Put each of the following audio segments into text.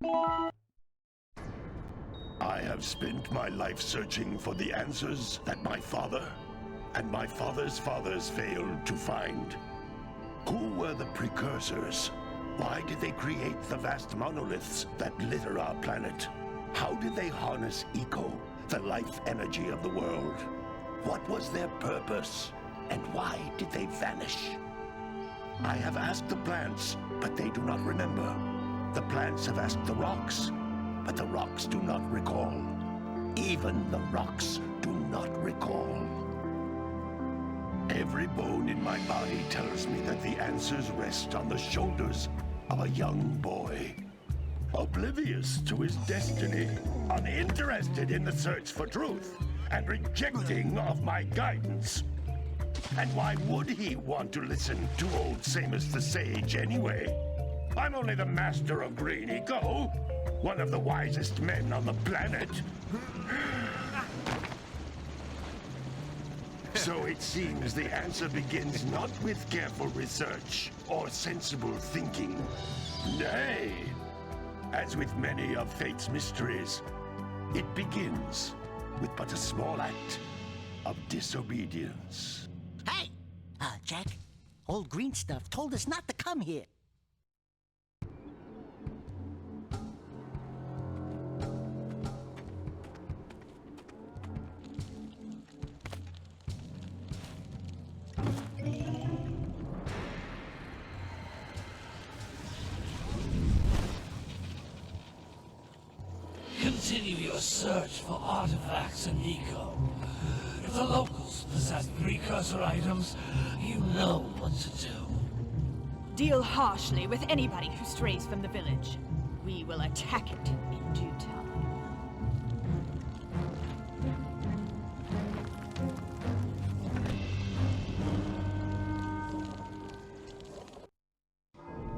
I have spent my life searching for the answers that my father and my father's fathers failed to find. Who were the Precursors? Why did they create the vast monoliths that litter our planet? How did they harness eco, the life energy of the world? What was their purpose? And why did they vanish? I have asked the plants, but they do not remember. The plants have asked the rocks, but the rocks do not recall. Even the rocks do not recall. Every bone in my body tells me that the answers rest on the shoulders of a young boy. Oblivious to his destiny, uninterested in the search for truth, and rejecting of my guidance. And why would he want to listen to old Samus the Sage anyway? I'm only the master of green eco, one of the wisest men on the planet. So it seems the answer begins not with careful research or sensible thinking. Nay, as with many of fate's mysteries, it begins with but a small act of disobedience. Hey! Jack, old green stuff told us not to come here. Continue your search for artifacts and eco. If the locals possess precursor items, you know what to do. Deal harshly with anybody who strays from the village. We will attack it in due time.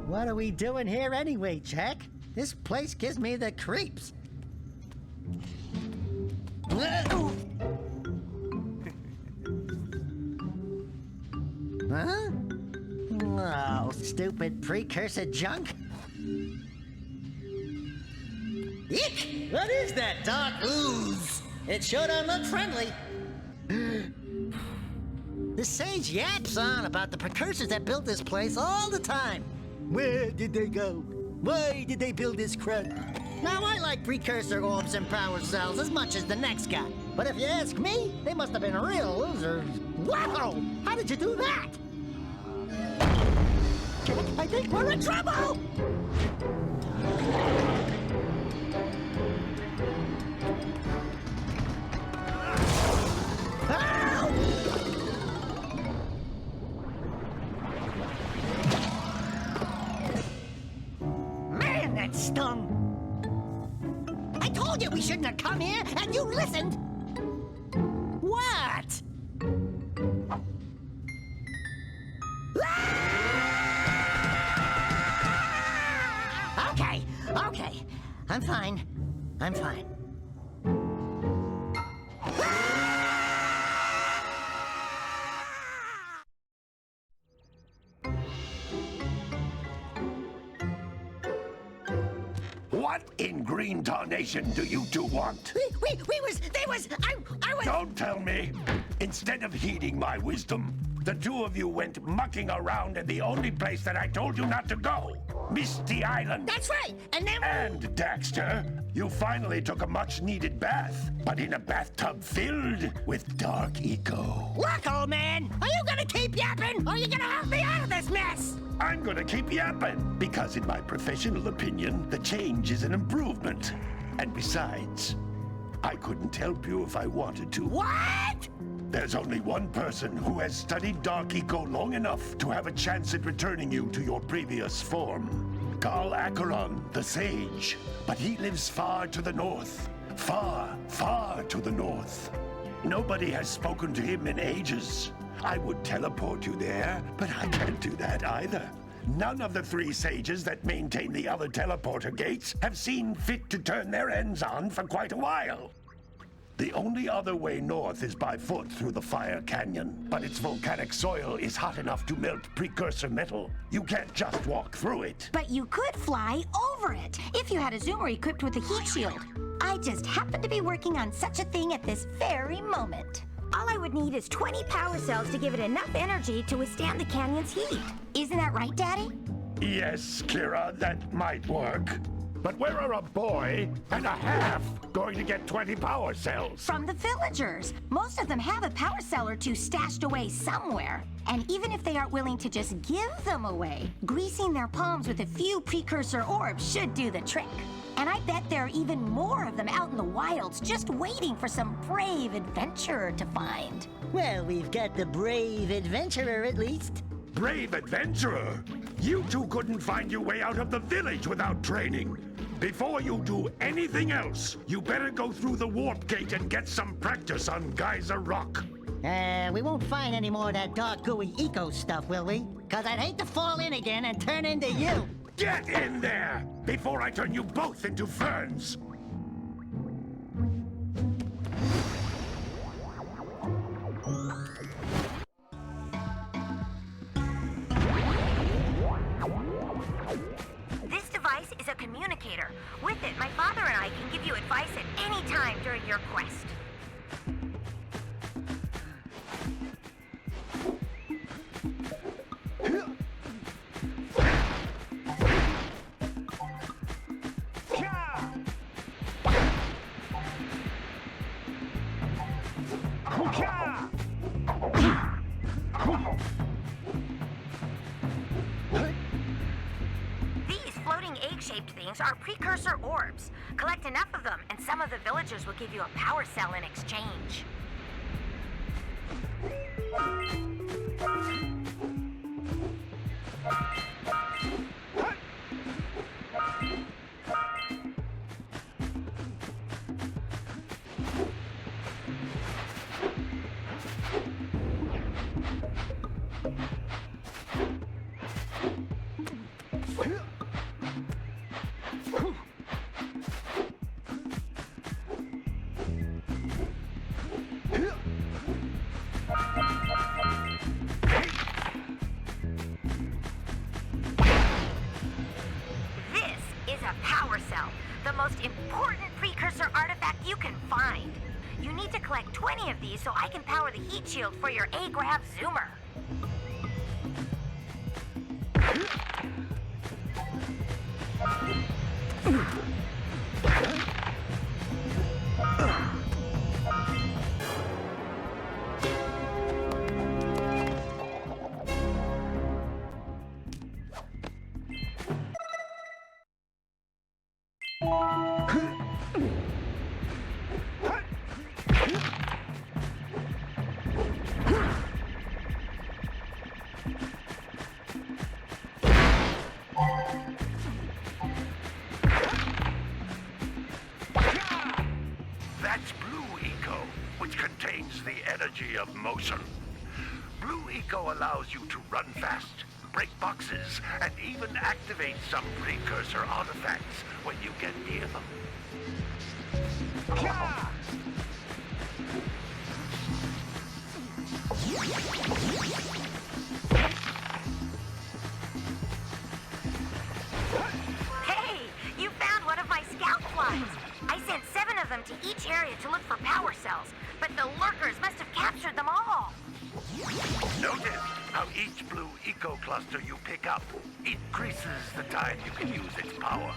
What are we doing here anyway, Jack? This place gives me the creeps. Huh? Oh, stupid precursor junk. Eek! What is that dark ooze? It sure don't look friendly. The sage yaps on about the precursors that built this place all the time. Where did they go? Why did they build this crud? Now, I like precursor orbs and power cells as much as the next guy. But if you ask me, they must have been real losers. Wow! How did you do that? Jack, I think we're in trouble! Ow! Man, that stung! I told you we shouldn't have come here, and you listened! What? Okay. I'm fine. What in green tarnation do you two want? I was... Don't tell me! Instead of heeding my wisdom, the two of you went mucking around in the only place that I told you not to go! Misty Island! That's right! And then... And, Daxter, you finally took a much-needed bath, but in a bathtub filled with dark eco. Look, old man! Are you gonna keep yapping, or are you gonna help me out of this mess? I'm gonna keep yapping, because in my professional opinion, the change is an improvement. And besides, I couldn't help you if I wanted to. What? There's only one person who has studied Dark Eco long enough to have a chance at returning you to your previous form. Carl Acheron, the Sage. But he lives far to the north. Far, far to the north. Nobody has spoken to him in ages. I would teleport you there, but I can't do that either. None of the three sages that maintain the other teleporter gates have seen fit to turn their ends on for quite a while. The only other way north is by foot through the Fire Canyon, but its volcanic soil is hot enough to melt precursor metal. You can't just walk through it. But you could fly over it if you had a zoomer equipped with a heat shield. I just happen to be working on such a thing at this very moment. All I would need is 20 power cells to give it enough energy to withstand the canyon's heat. Isn't that right, Daddy? Yes, Kira, that might work. But where are a boy and a half going to get 20 power cells? From the villagers. Most of them have a power cell or two stashed away somewhere. And even if they aren't willing to just give them away, greasing their palms with a few precursor orbs should do the trick. And I bet there are even more of them out in the wilds just waiting for some brave adventurer to find. Well, we've got the brave adventurer at least. Brave adventurer! You two couldn't find your way out of the village without training. Before you do anything else, you better go through the warp gate and get some practice on Geyser Rock. We won't find any more of that dark gooey eco stuff, will we? Cause I'd hate to fall in again and turn into you. Get in there before I turn you both into ferns. This device is a communicator. With it, my father and I can give you advice at any time during your quest. These floating egg-shaped things are precursor orbs. Collect enough of them, and some of the villagers will give you a power cell in exchange. The most important precursor artifact you can find. You need to collect 20 of these so I can power the heat shield for your A-Grav zoomer. That's Blue Eco, which contains the energy of motion. Blue Eco allows you to run fast, break boxes, and even activate some precursor artifacts when you get near them. Hey, you found one of my scout flies. I sent 7 of them to each area to look for power cells, but the lurkers must have captured them all. Notice how each Blue Eco cluster you pick up increases the time you can use its power.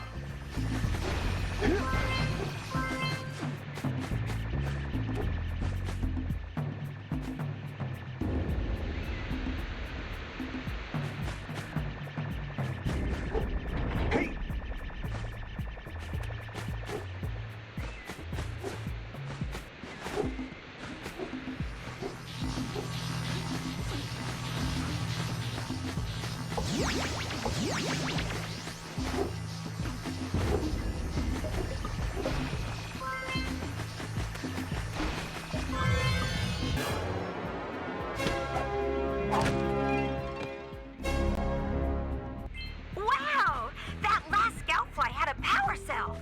Wow! That last scout fly had a power cell.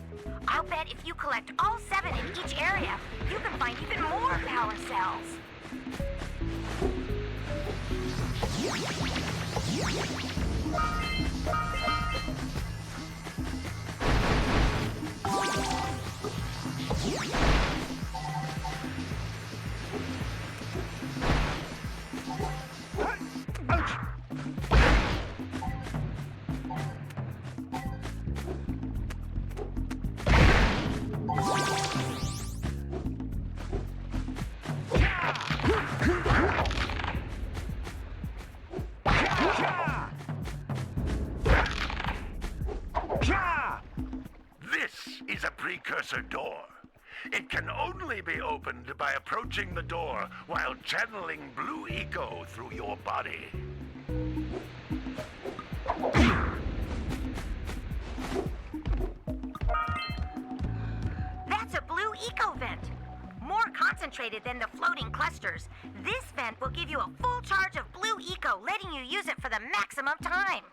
I'll bet bet if you collect all 7 in each area, you can find even more power cells. This is a precursor door. It can only be opened by approaching the door while channeling blue eco through your body. That's a blue eco vent. More concentrated than the floating clusters. This vent will give you a full charge of blue eco, letting you use it for the maximum time.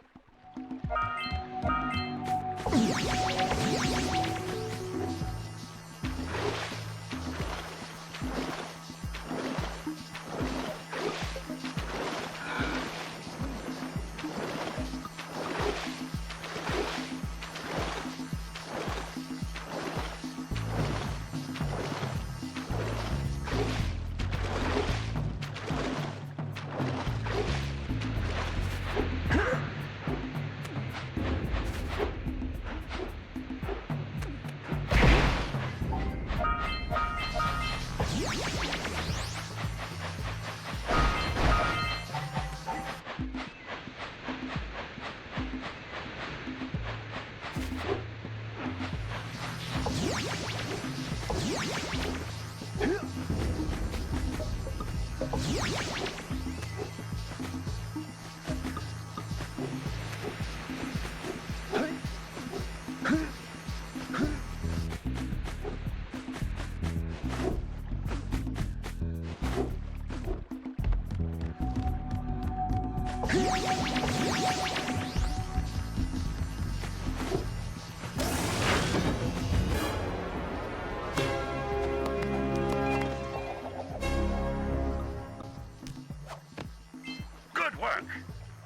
Good work!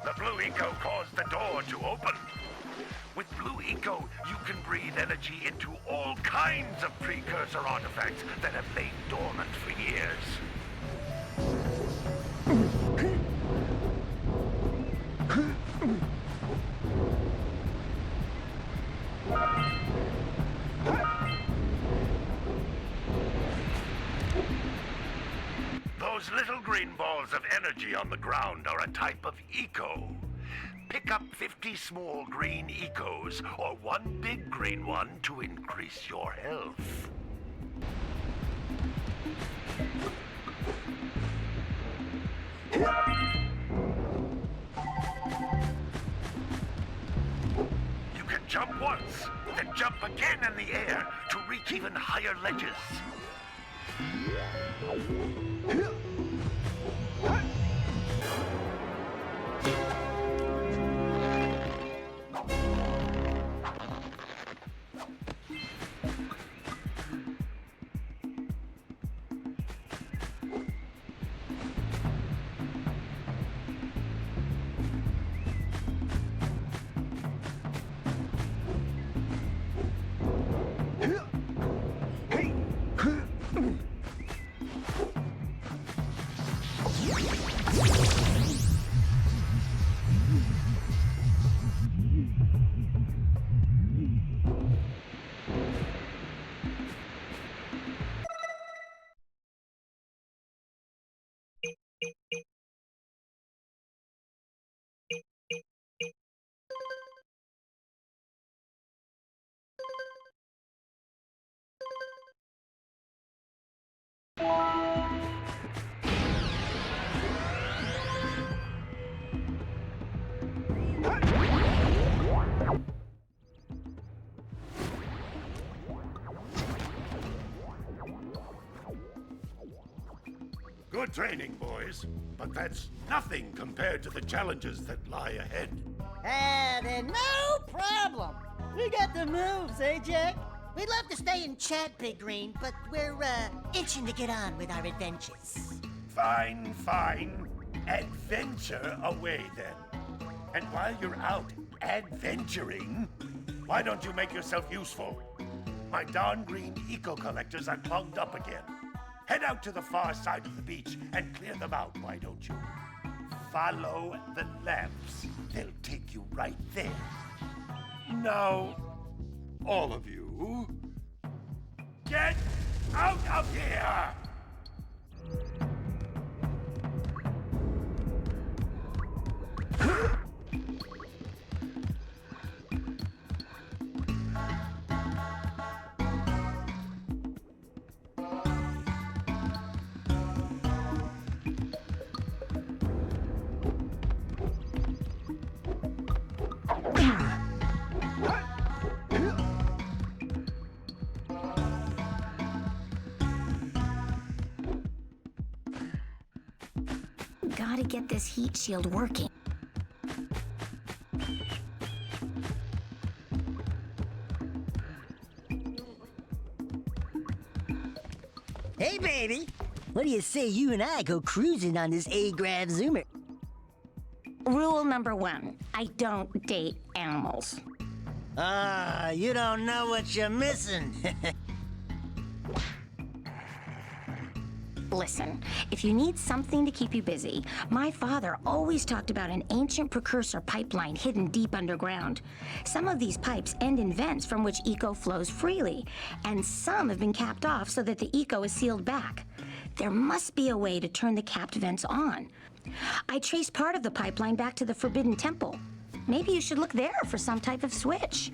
The blue eco caused the door to open. With blue eco, you can breathe energy into all kinds of precursor artifacts that have lain dormant for years. Those little green balls of energy on the ground are a type of eco. Pick up 50 small green ecos or one big green one to increase your health. You can jump once, then jump again in the air to reach even higher ledges. Good training, boys, but that's nothing compared to the challenges that lie ahead. Then no problem. We got the moves, eh, Jack? We'd love to stay and chat, Big Green, but we're, itching to get on with our adventures. Fine, fine. Adventure away then. And while you're out adventuring, why don't you make yourself useful? My darn green eco-collectors are clogged up again. Head out to the far side of the beach and clear them out, why don't you? Follow the lamps. They'll take you right there. Now, all of you, get out of here! Gotta get this heat shield working. Hey, baby! What do you say you and I go cruising on this A-Grav Zoomer? Rule number 1, I don't date animals. Ah, you don't know what you're missing. Listen, if you need something to keep you busy, my father always talked about an ancient precursor pipeline hidden deep underground. Some of these pipes end in vents from which eco flows freely, and some have been capped off so that the eco is sealed back. There must be a way to turn the capped vents on. I traced part of the pipeline back to the Forbidden Temple. Maybe you should look there for some type of switch.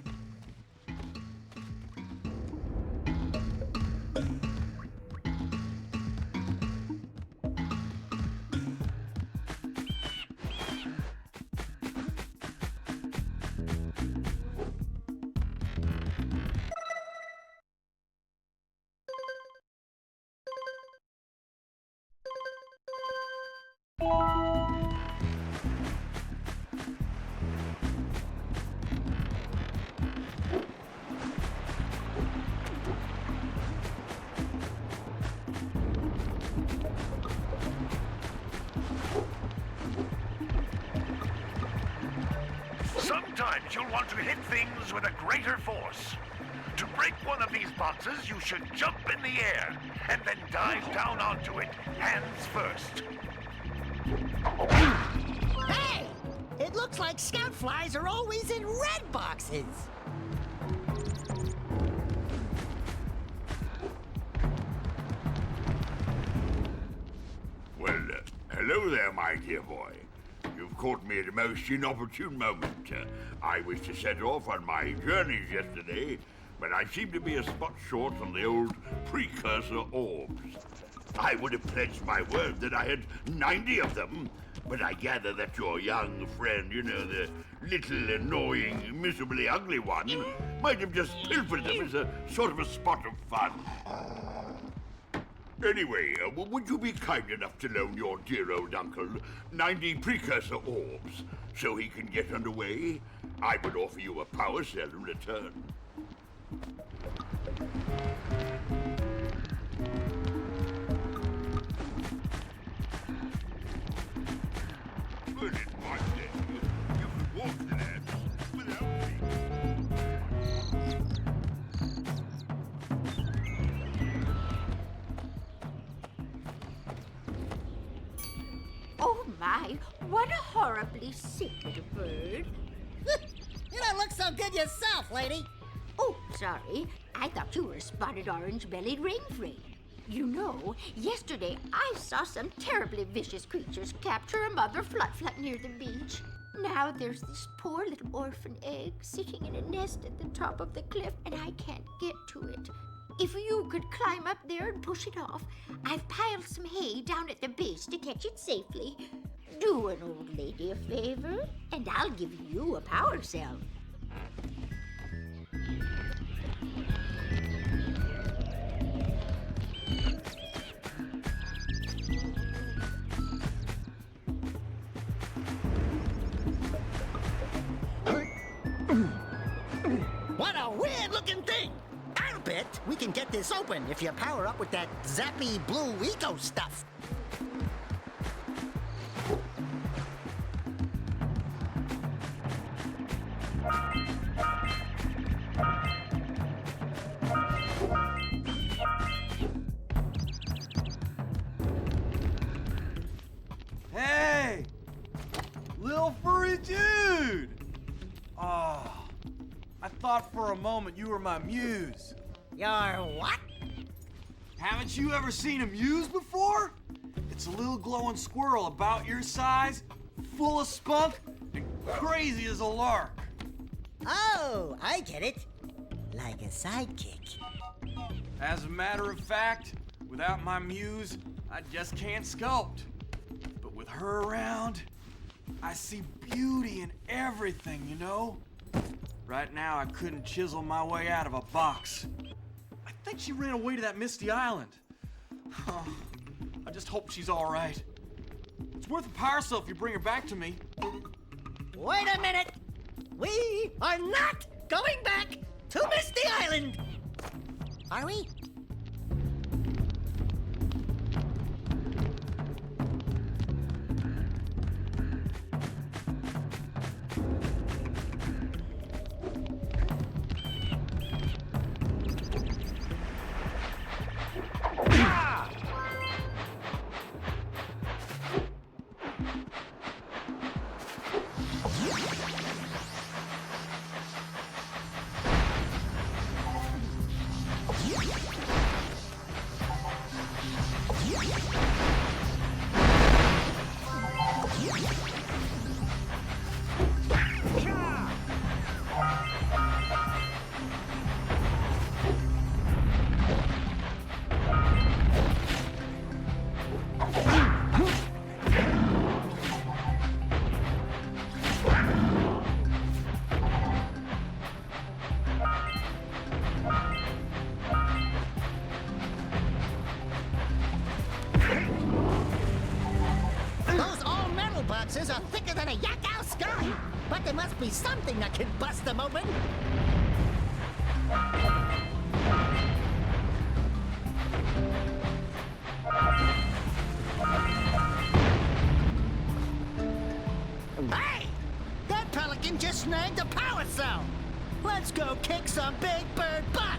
Sometimes you'll want to hit things with a greater force. To break one of these boxes, you should jump in the air and then dive down onto it, hands first. Hey! It looks like scout flies are always in red boxes. Well, hello there, my dear boy. You've caught me at a most inopportune moment. I was to set off on my journeys yesterday, but I seem to be a spot short on the old Precursor orbs. I would have pledged my word that I had 90 of them, but I gather that your young friend, you know, the little annoying, miserably ugly one, might have just pilfered them as a sort of a spot of fun. Anyway, would you be kind enough to loan your dear old uncle 90 Precursor orbs so he can get underway? I would offer you a power cell in return. Well, in my day, you could walk the labs without me. Oh my, what a horribly sick little bird. You don't look so good yourself, lady. Oh, sorry. I thought you were a spotted orange-bellied rainfrey. You know, yesterday I saw some terribly vicious creatures capture a mother flut-flut near the beach. Now there's this poor little orphan egg sitting in a nest at the top of the cliff, and I can't get to it. If you could climb up there and push it off, I've piled some hay down at the base to catch it safely. Do an old lady a favor, and I'll give you a power cell. What a weird-looking thing! bet we can get this open if you power up with that zappy blue eco stuff. Hey! Little furry dude! Oh, I thought for a moment you were my muse. Your what? Haven't you ever seen a muse before? It's a little glowing squirrel about your size, full of spunk, and crazy as a lark. Oh, I get it. Like a sidekick. As a matter of fact, without my muse, I just can't sculpt. But with her around, I see beauty in everything, you know? Right now, I couldn't chisel my way out of a box. I think she ran away to that misty island. I just hope she's all right. It's worth a power cell if you bring her back to me. Wait a minute. We are not going back to Misty Island. Are we? Boxes are thicker than a yak-ow sky, but there must be something that can bust them open. Hey! That pelican just snagged a power cell. Let's go kick some big bird butt.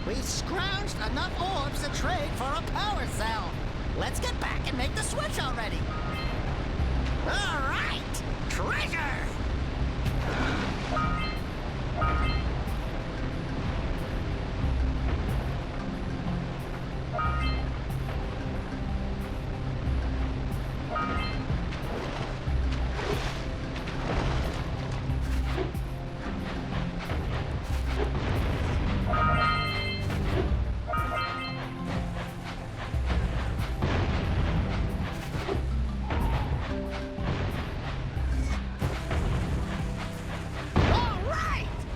We scrounged enough orbs to trade for a power cell. Let's get back and make the switch already. All right, treasure!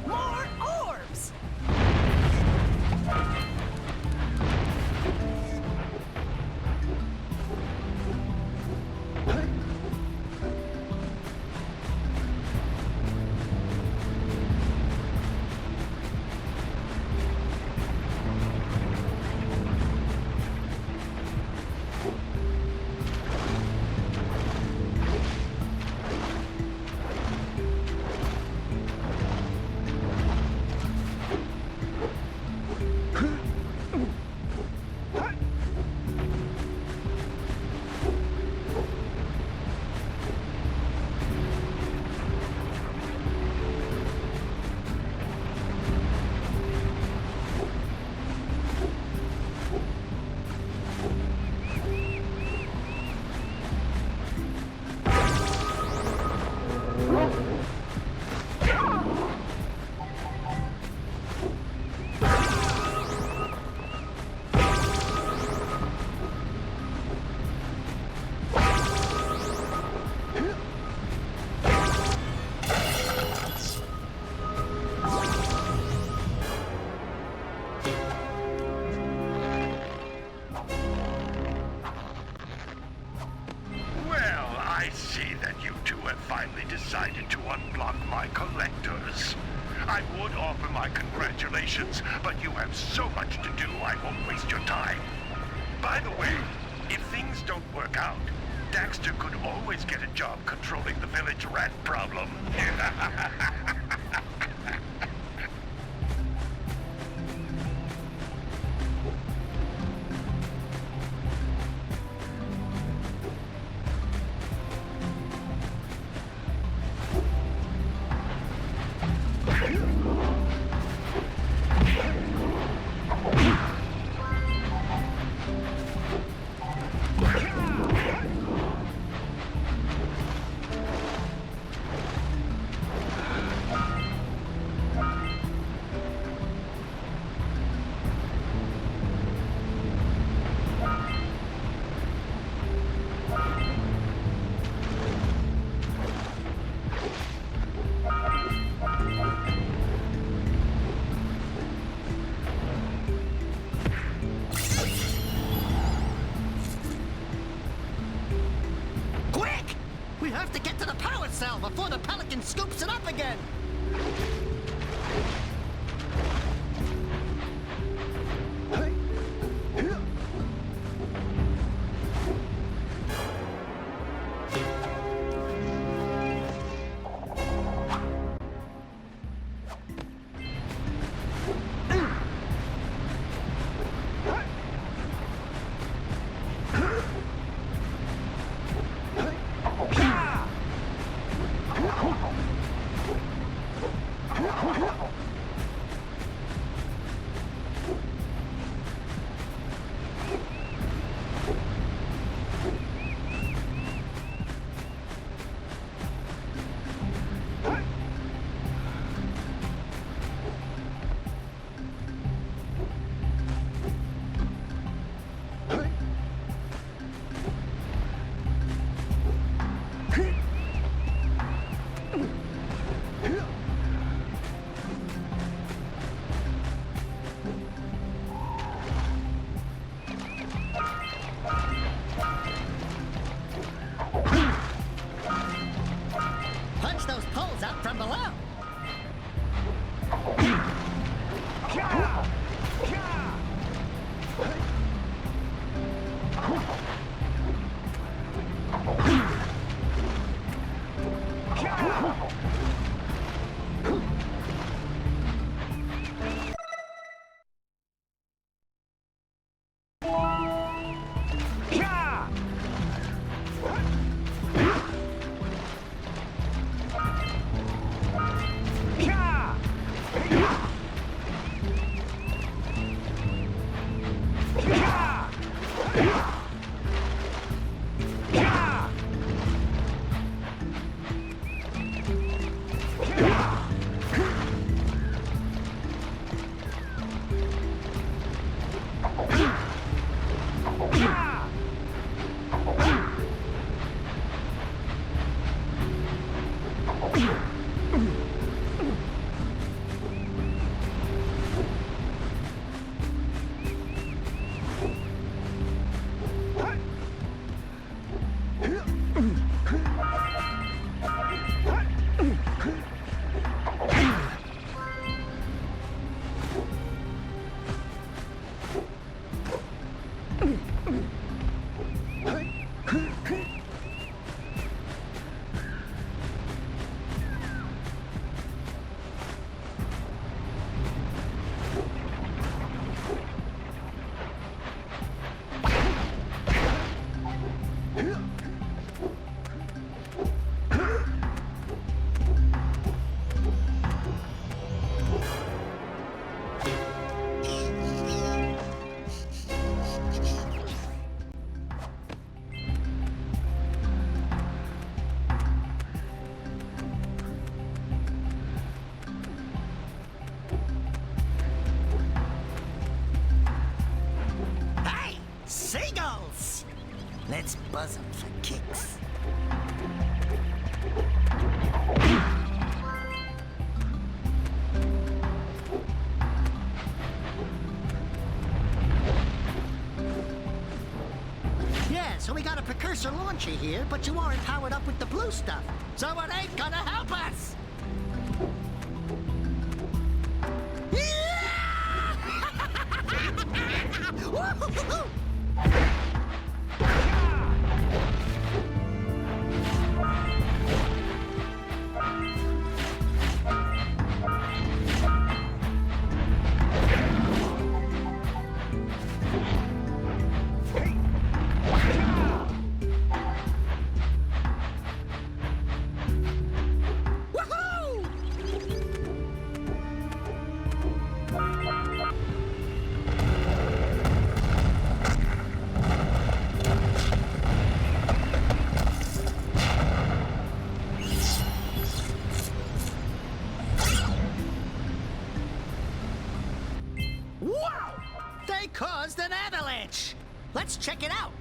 More decided to unblock my collectors. I would offer my congratulations, but you have so much to do, I won't waste your time. By the way, if things don't work out, Daxter could always get a job controlling the village rat problem. We have to get to the power cell before the Pelican scoops it up again! From below. Seagulls! Let's buzz them for kicks. Yes, so we got a Precursor launcher here, but you aren't powered up with the blue stuff. So it ain't gonna help us! Wow! They caused an avalanche! Let's check it out!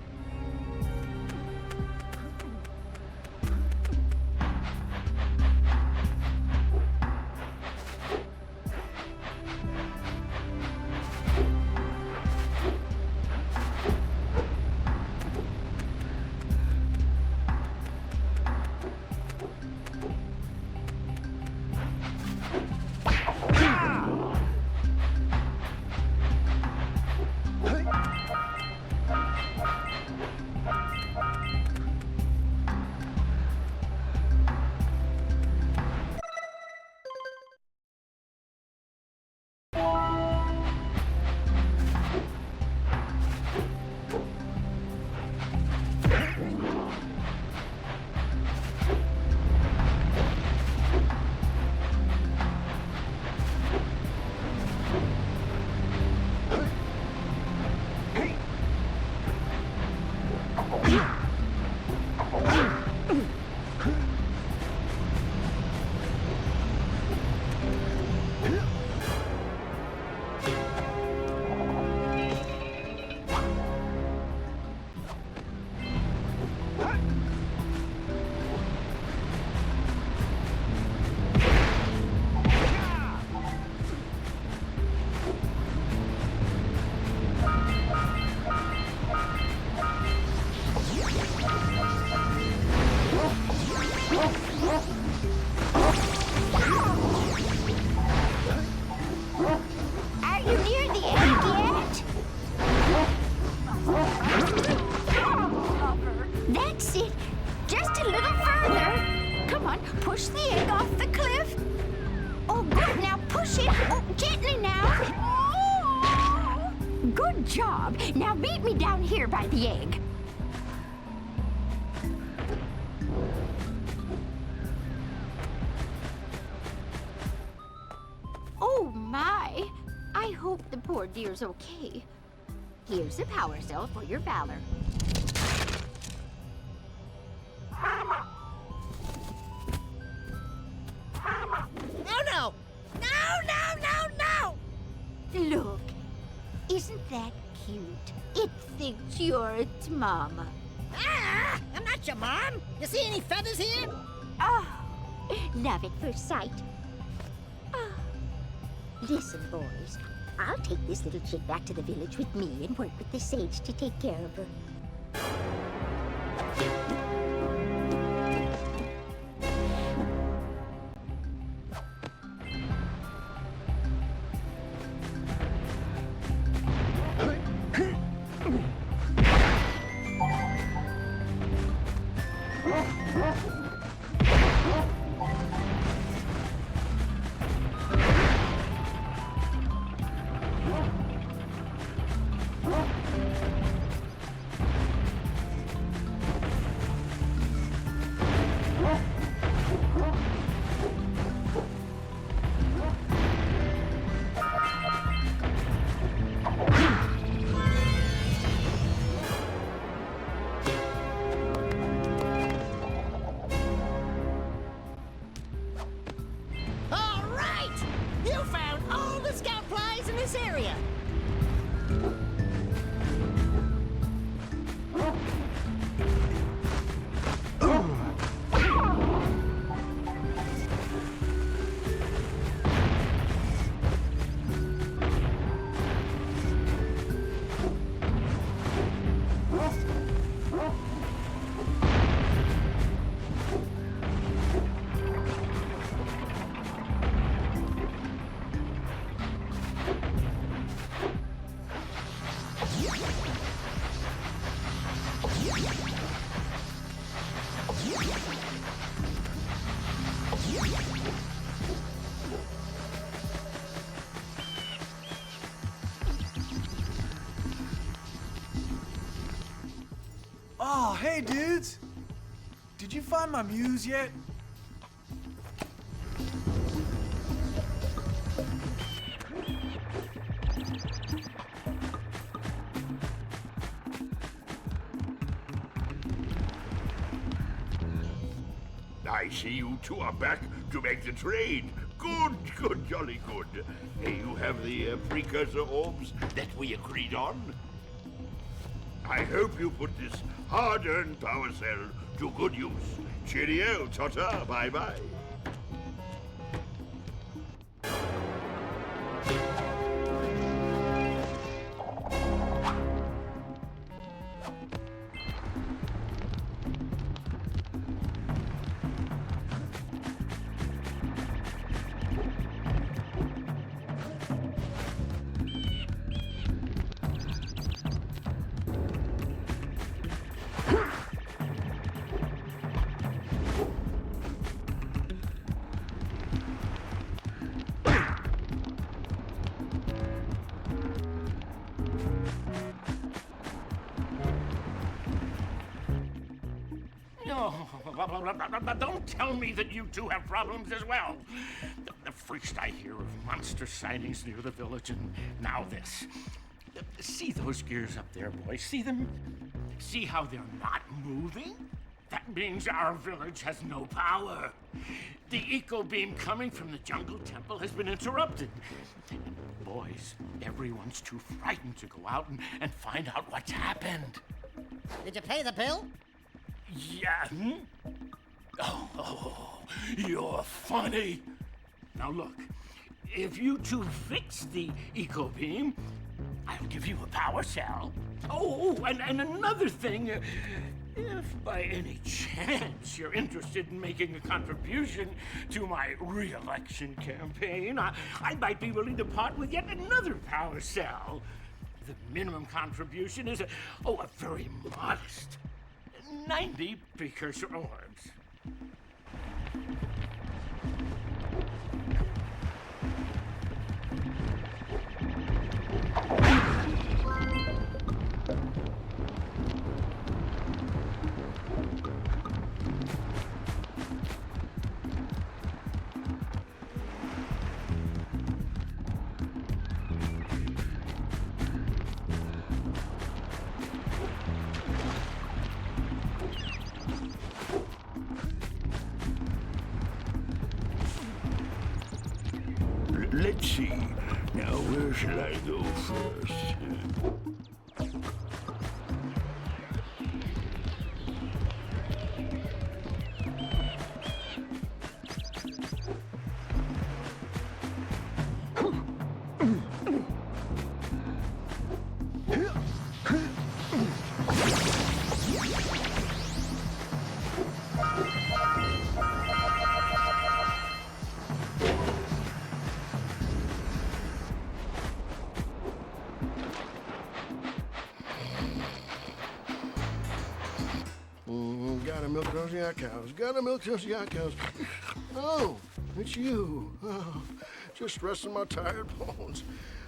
Are you near the egg yet? That's it. Just a little further. Come on, push the egg off the cliff. Oh, good. Now push it. Oh, gently now. Oh. Good job. Now meet me down here by the egg. Oh, my. I hope the poor dear's okay. Here's a power cell for your valor. Oh no! No! Look, isn't that cute? It thinks you're its mama. Ah! I'm not your mom! You see any feathers here? Oh, love at first sight. Oh. Listen, boys. I'll take this little chick back to the village with me and work with the sage to take care of her. Oh, hey, dudes! Did you find my muse yet? I see you two are back to make the trade. Good, jolly good. Hey, you have the precursor orbs that we agreed on? I hope you put this hard-earned power cell to good use. Cheerio, ta-ta, bye-bye. Don't tell me that you two have problems as well. The first I hear of monster sightings near the village, and now this. See those gears up there, boys? See them? See how they're not moving? That means our village has no power. The eco beam coming from the jungle temple has been interrupted. Boys, everyone's too frightened to go out and find out what's happened. Did you pay the bill? Yeah. Oh, you're funny. Now look, if you two fix the eco beam, I'll give you a power cell. Oh, and another thing, if by any chance you're interested in making a contribution to my re-election campaign, I might be willing to part with yet another power cell. The minimum contribution is a very modest 90 precursor orbs. Let's see. Now, where shall I go first? Gotta milk those yak cows. Gotta milk those yak cows. Oh, it's you. Oh, just resting my tired bones.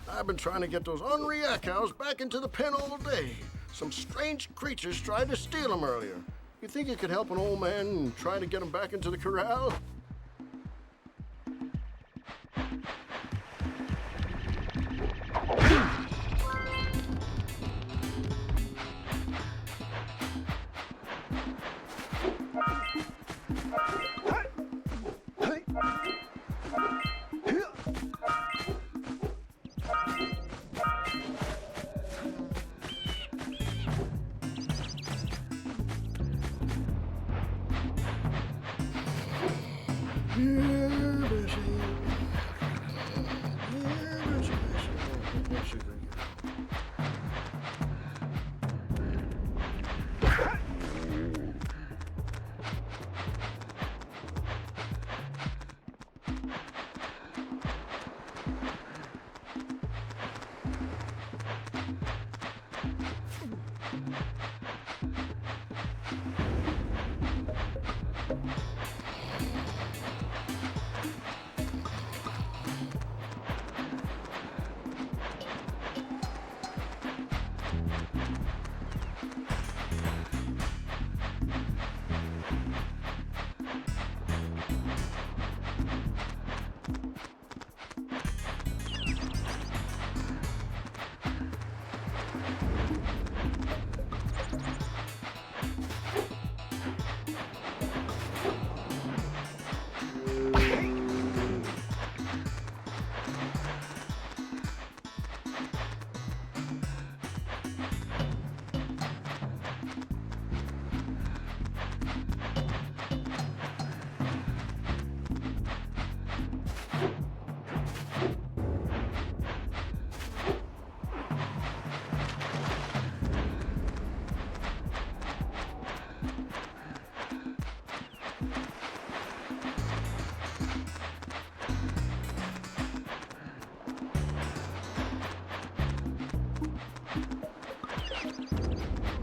I've been trying to get those ornery yak cows back into the pen all day. Some strange creatures tried to steal them earlier. You think you could help an old man and try to get them back into the corral?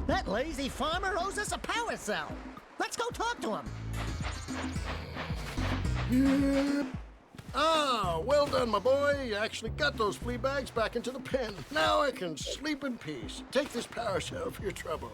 That lazy farmer owes us a power cell. Let's go talk to him. Ah, well done, my boy. You actually got those flea bags back into the pen. Now I can sleep in peace. Take this power cell for your trouble.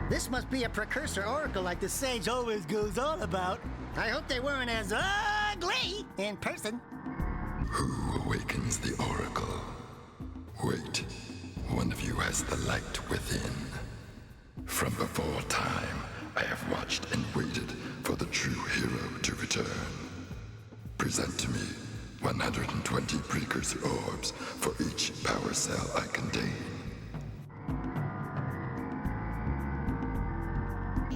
This must be a Precursor oracle like the sage always goes on about. I hope they weren't as ugly in person. Who awakens the oracle? Wait, one of you has the light within. From before time, I have watched and waited for the true hero to return. Present to me 120 Precursor orbs for each power cell I contain.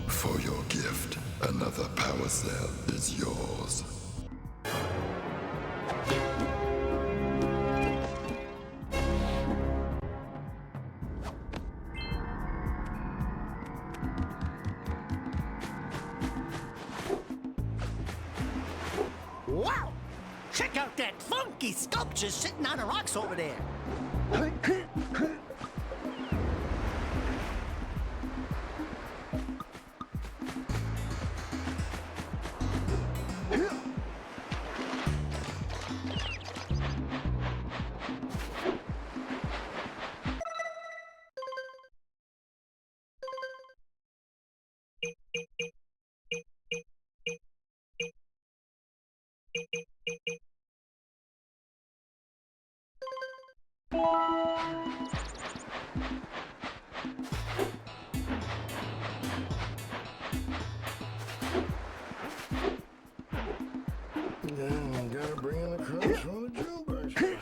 For your gift, another power cell is yours. Wow! Check out that funky sculpture sitting on the rocks over there. Yeah, gotta bring in the cross from the jukebox.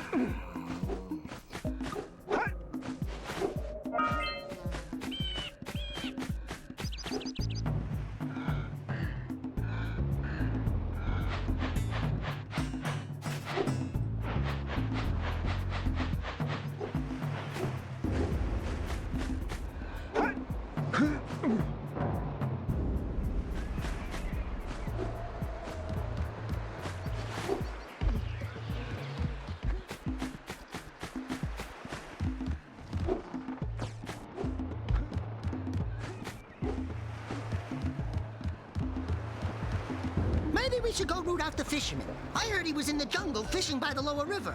we should go root out the fisherman. I heard he was in the jungle fishing by the lower river.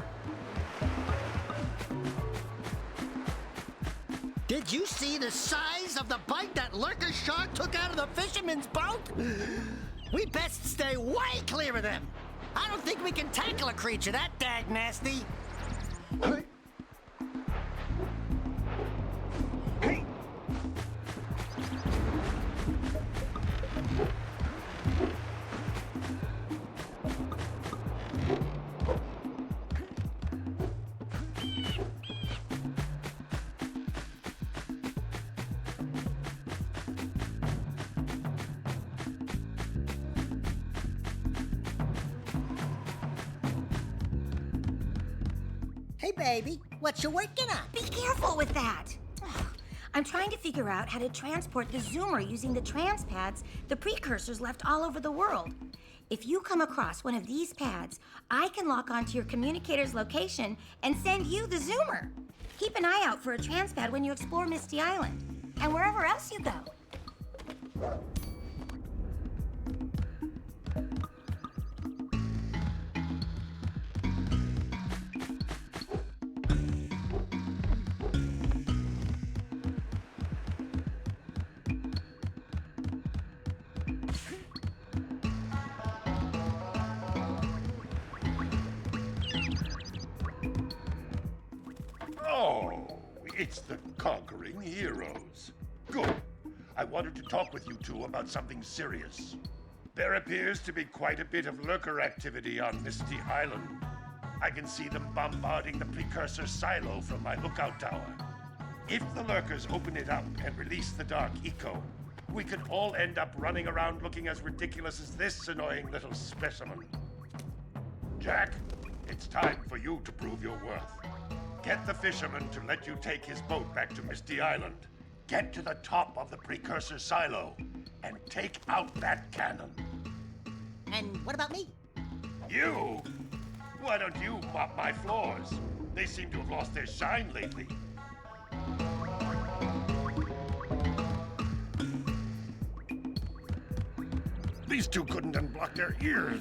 Did you see the size of the bite that lurker shark took out of the fisherman's boat? We best stay way clear of them. I don't think we can tackle a creature that dag nasty. Hey. Hey. Hey, baby, what you working on? Be careful with that. Ugh. I'm trying to figure out how to transport the Zoomer using the trans pads the Precursors left all over the world. If you come across one of these pads, I can lock onto your communicator's location and send you the Zoomer. Keep an eye out for a trans pad when you explore Misty Island and wherever else you go. Oh, it's the conquering heroes. Good. I wanted to talk with you two about something serious. There appears to be quite a bit of lurker activity on Misty Island. I can see them bombarding the Precursor silo from my lookout tower. If the lurkers open it up and release the Dark Eco, we could all end up running around looking as ridiculous as this annoying little specimen. Jak, it's time for you to prove your worth. Get the fisherman to let you take his boat back to Misty Island. Get to the top of the Precursor silo and take out that cannon. And what about me? You? Why don't you mop my floors? They seem to have lost their shine lately. These two couldn't unblock their ears.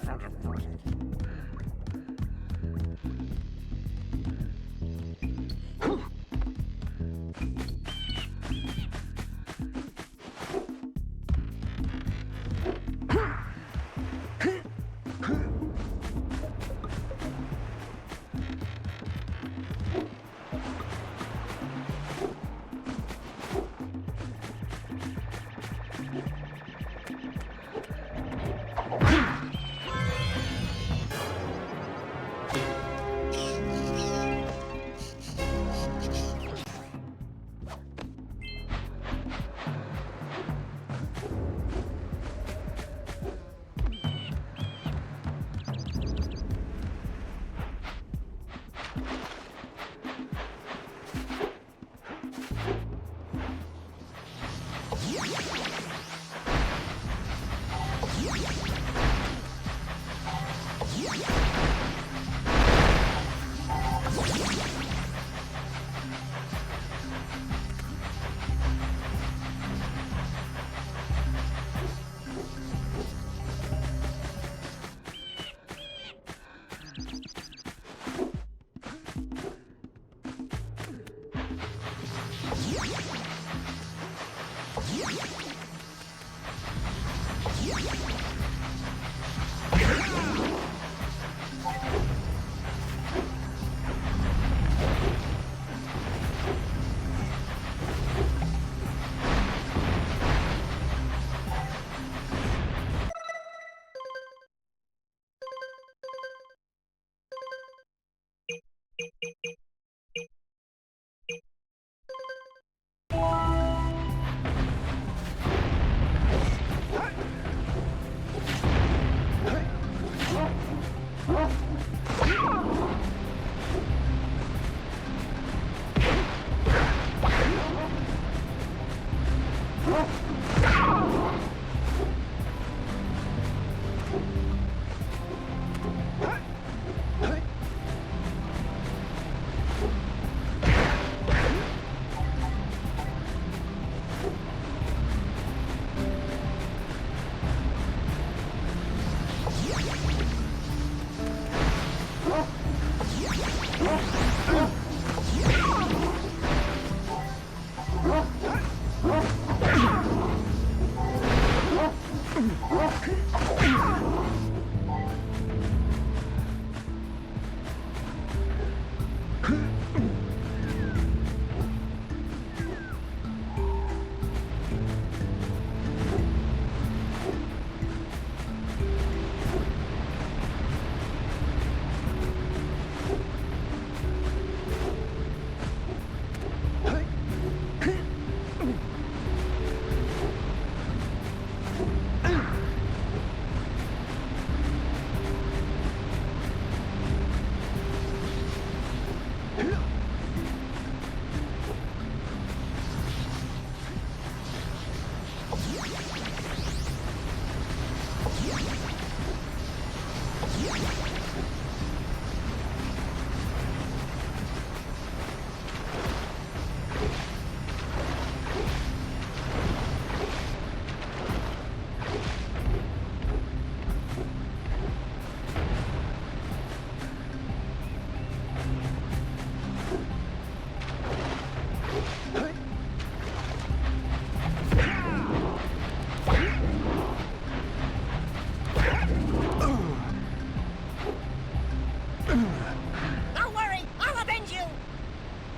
Don't worry, I'll avenge you!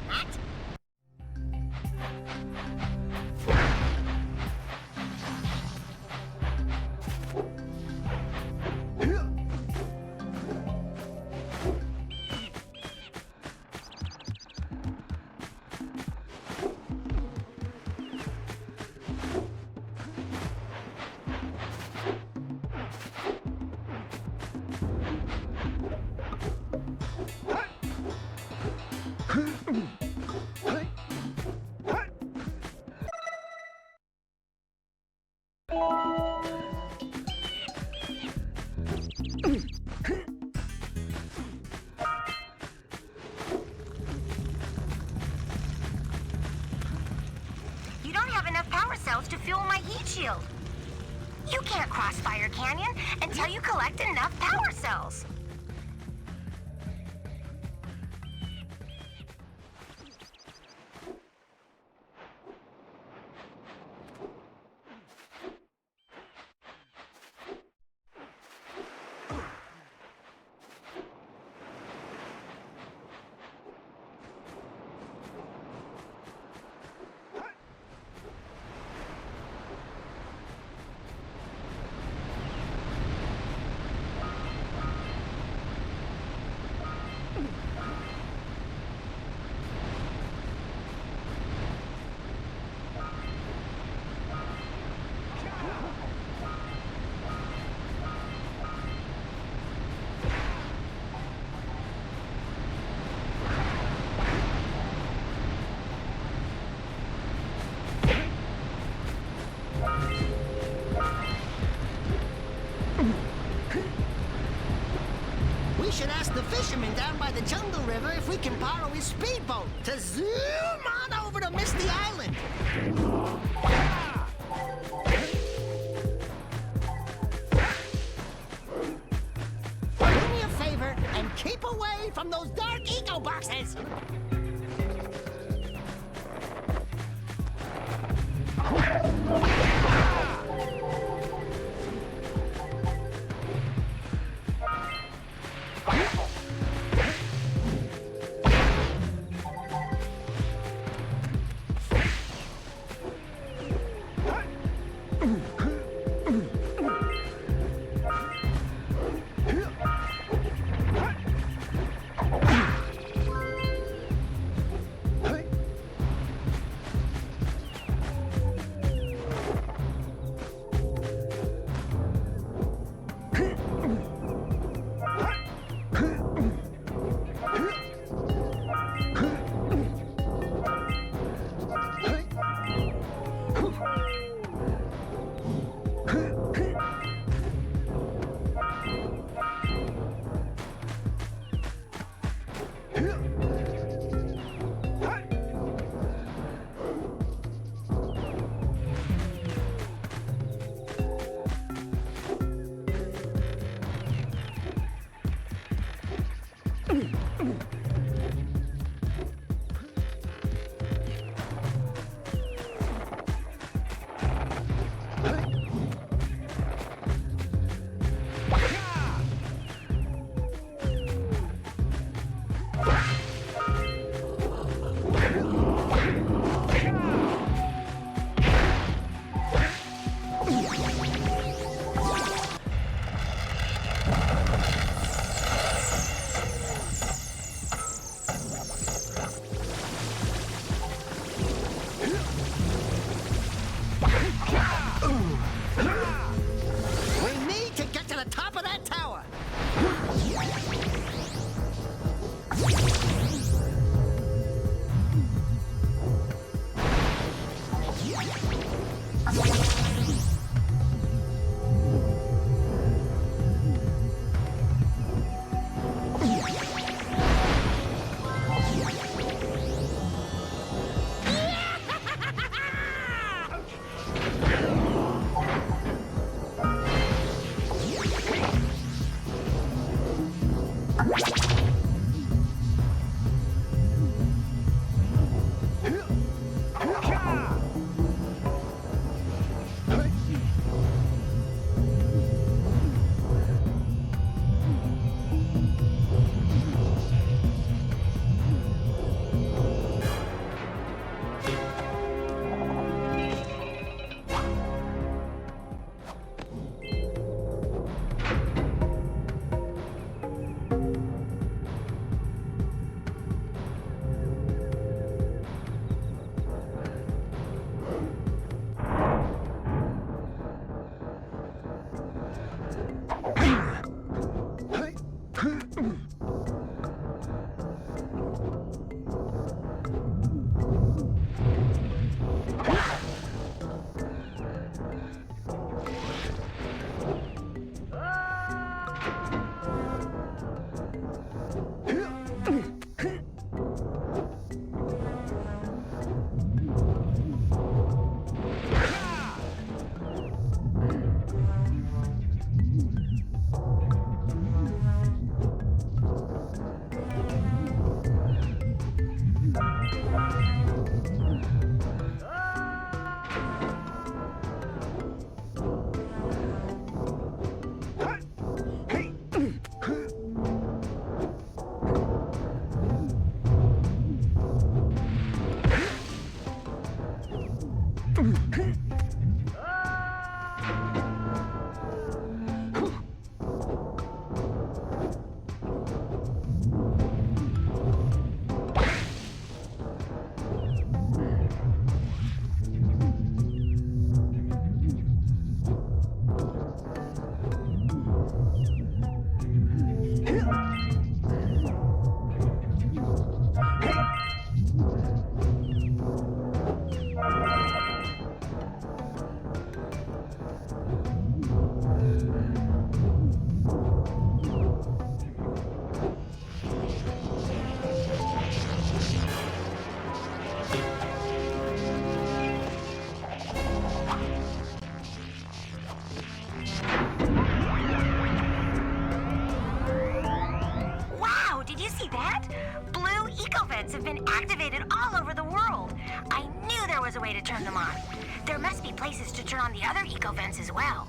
What? You don't have enough power cells to fuel my heat shield. You can't cross Fire Canyon until you collect enough power cells. We should ask the fisherman down by the Jungle River if we can borrow his speedboat to zoom on over to Misty Island. Do me a favor and keep away from those dark eco boxes. Have been activated all over the world. I knew there was a way to turn them on. There must be places to turn on the other eco vents as well.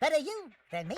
Better you than me.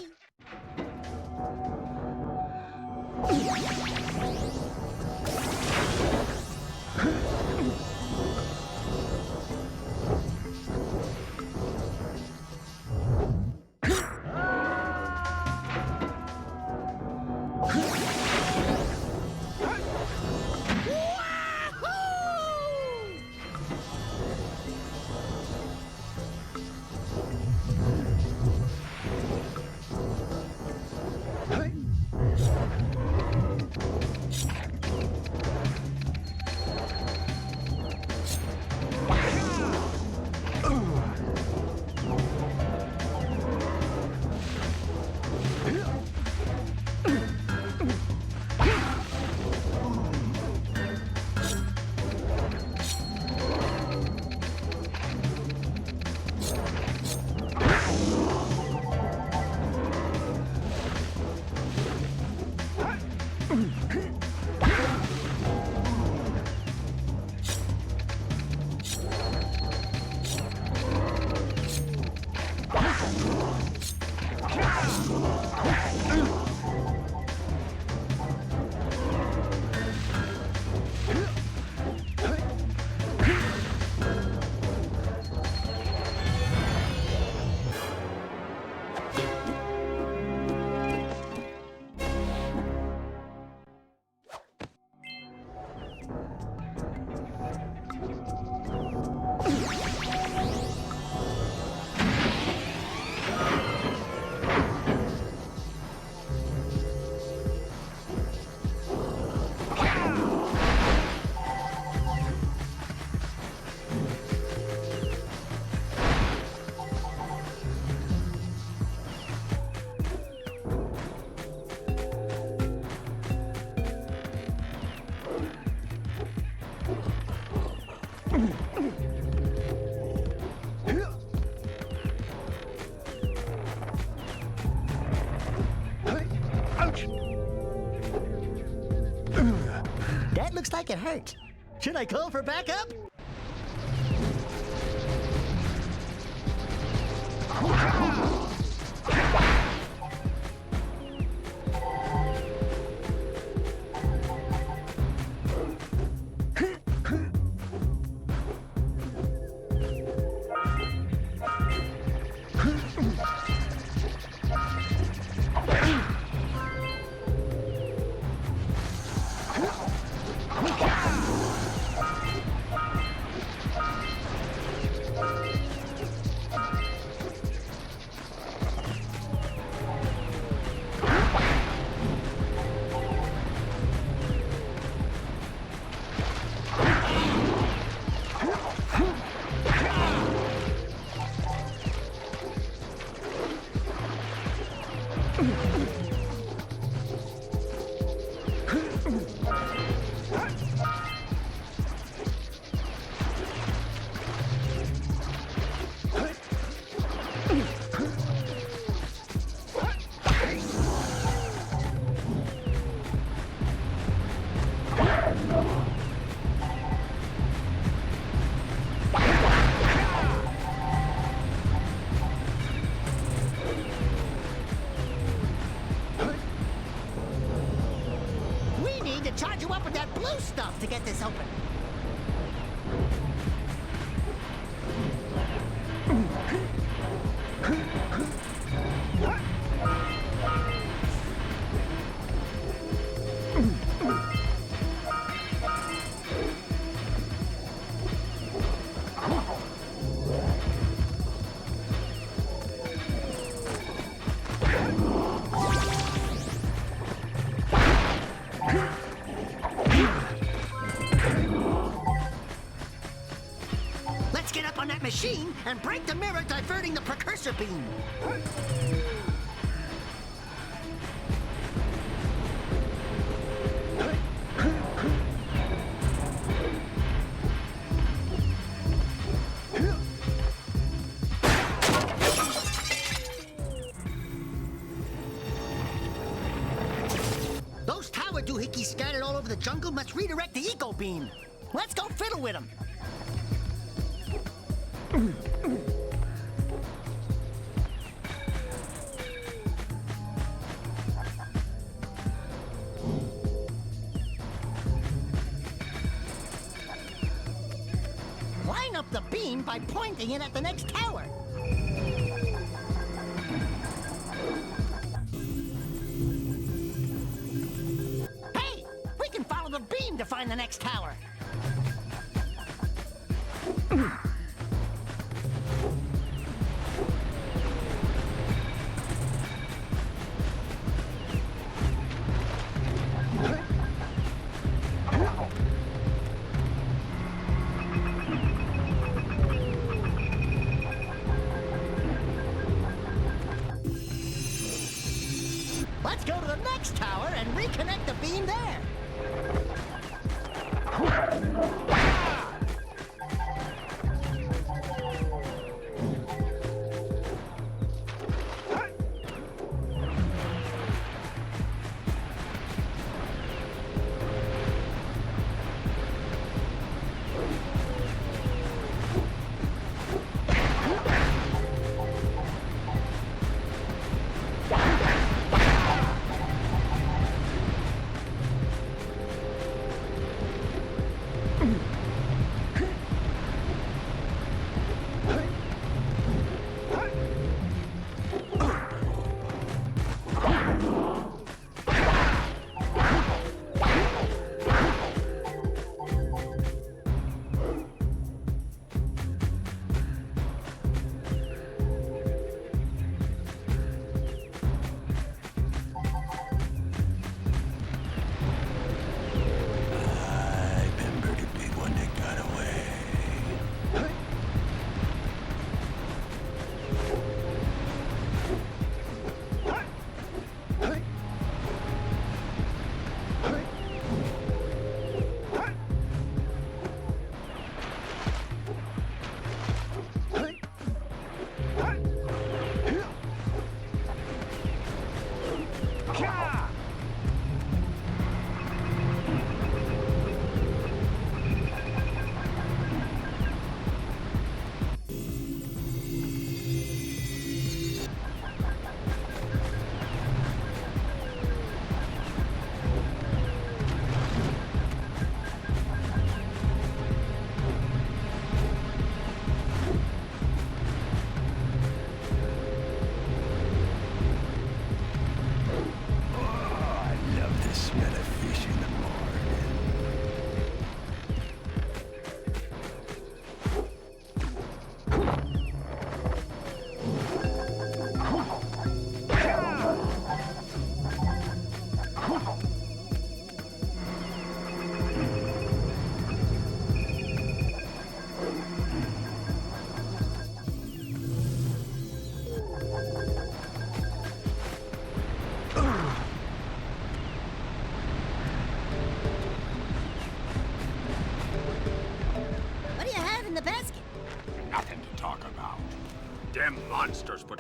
That looks like it hurt. Should I call for backup? Charge you up with that blue stuff to get this open. Machine and break the mirror diverting the Precursor beam. Those tower doohickeys scattered all over the jungle must redirect the eco beam. Let's go fiddle with them. Line up the beam by pointing it at the next tower. Hey, we can follow the beam to find the next tower. Let's go to the next tower and reconnect the beam there.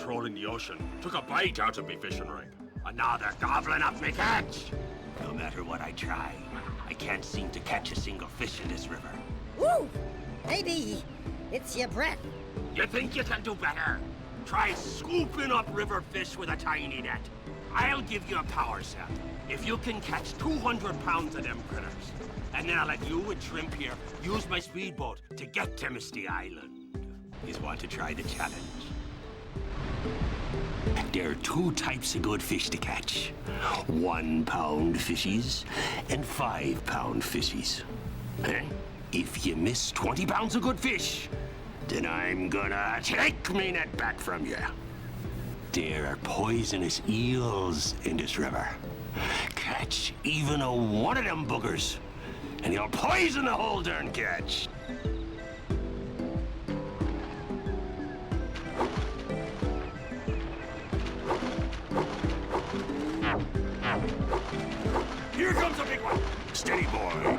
patrolling the ocean took a bite out of me fishing rig. And now they're gobbling up me catch. No matter what I try, I can't seem to catch a single fish in this river. Woo! Maybe it's your breath. You think you can do better? Try scooping up river fish with a tiny net. I'll give you a power cell if you can catch 200 pounds of them critters. And then I'll let you and Shrimp here use my speedboat to get to Misty Island. You want to try the challenge? There are 2 types of good fish to catch. 1 pound fishies and 5 pound fishies. If you miss 20 pounds of good fish, then I'm gonna take me net back from you. There are poisonous eels in this river. Catch even one of them buggers, and you'll poison the whole darn catch. Here comes a big one. Steady, boy.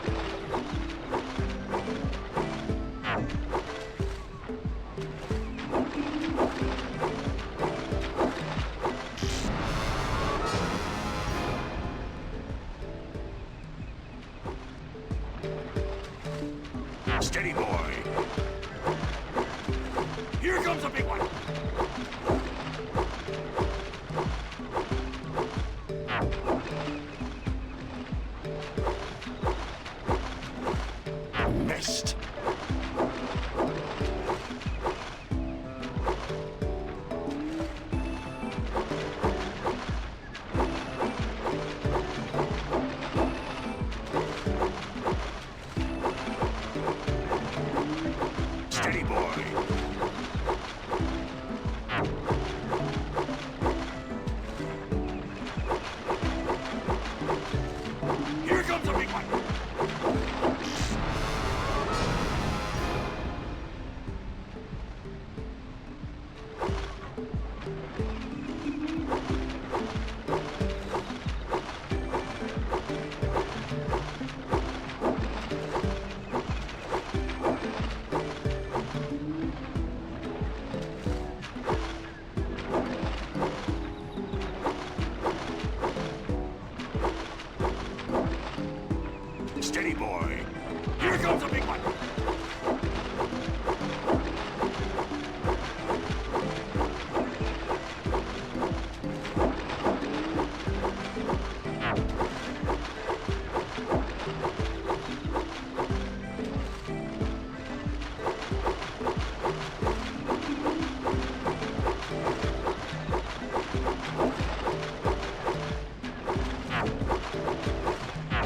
Steady, boy. Here comes a big one. Missed. Steady, boy. Here comes a big one. Steady, boy. Here comes a big one.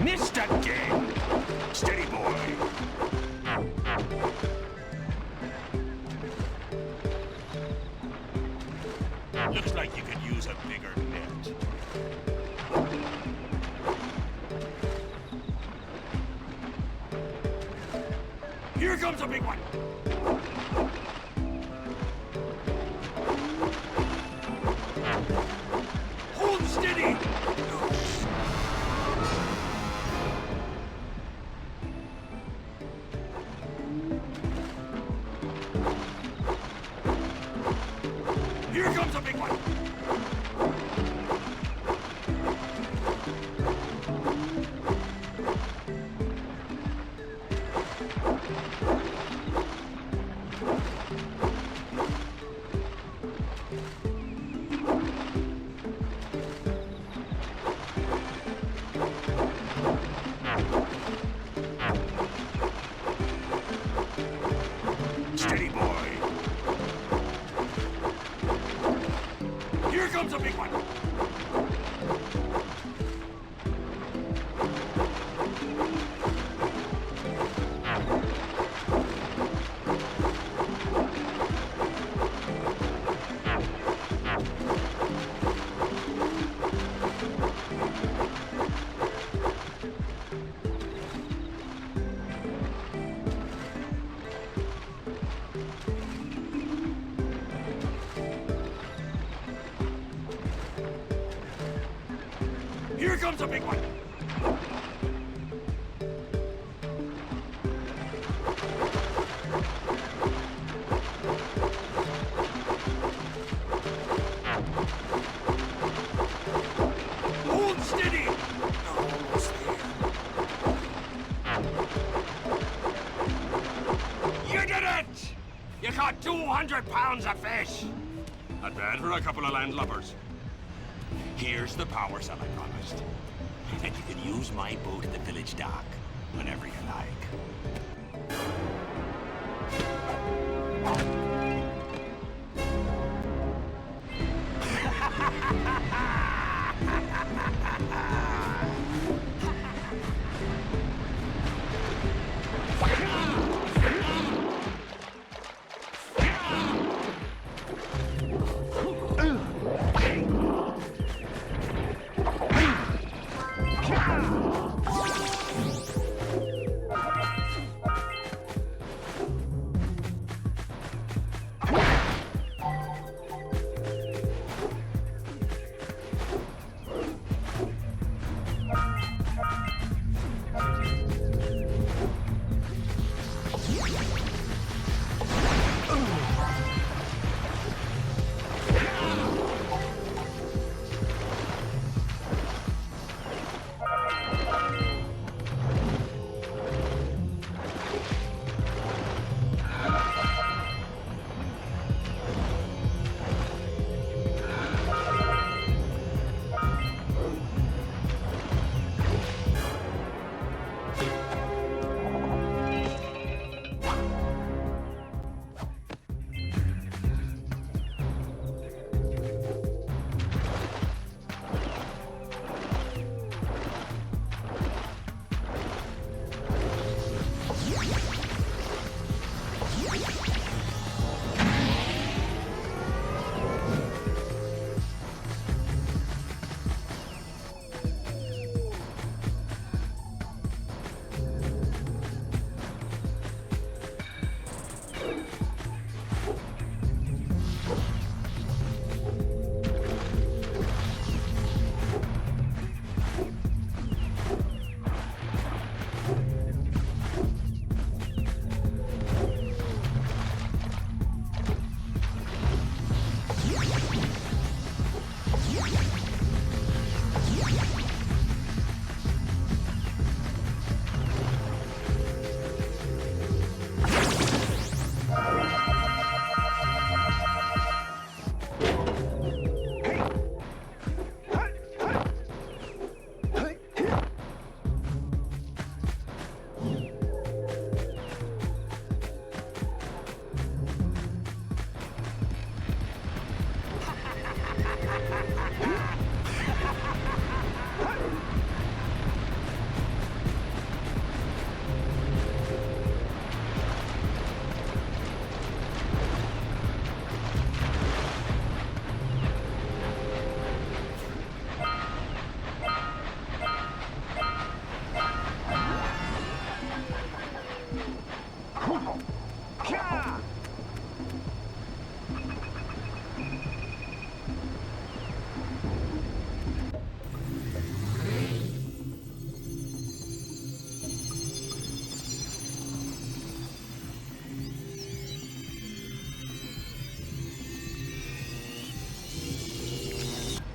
Missed again. Steady, boy. Looks like you could use a bigger net. Here comes a big one. Hold steady. Here comes a big one. Steady, boy. Here comes a big one. Here comes a big one. 200 pounds of fish. Not bad for a couple of landlubbers. Here's the power cell I promised. And you can use my boat at the village dock whenever you like.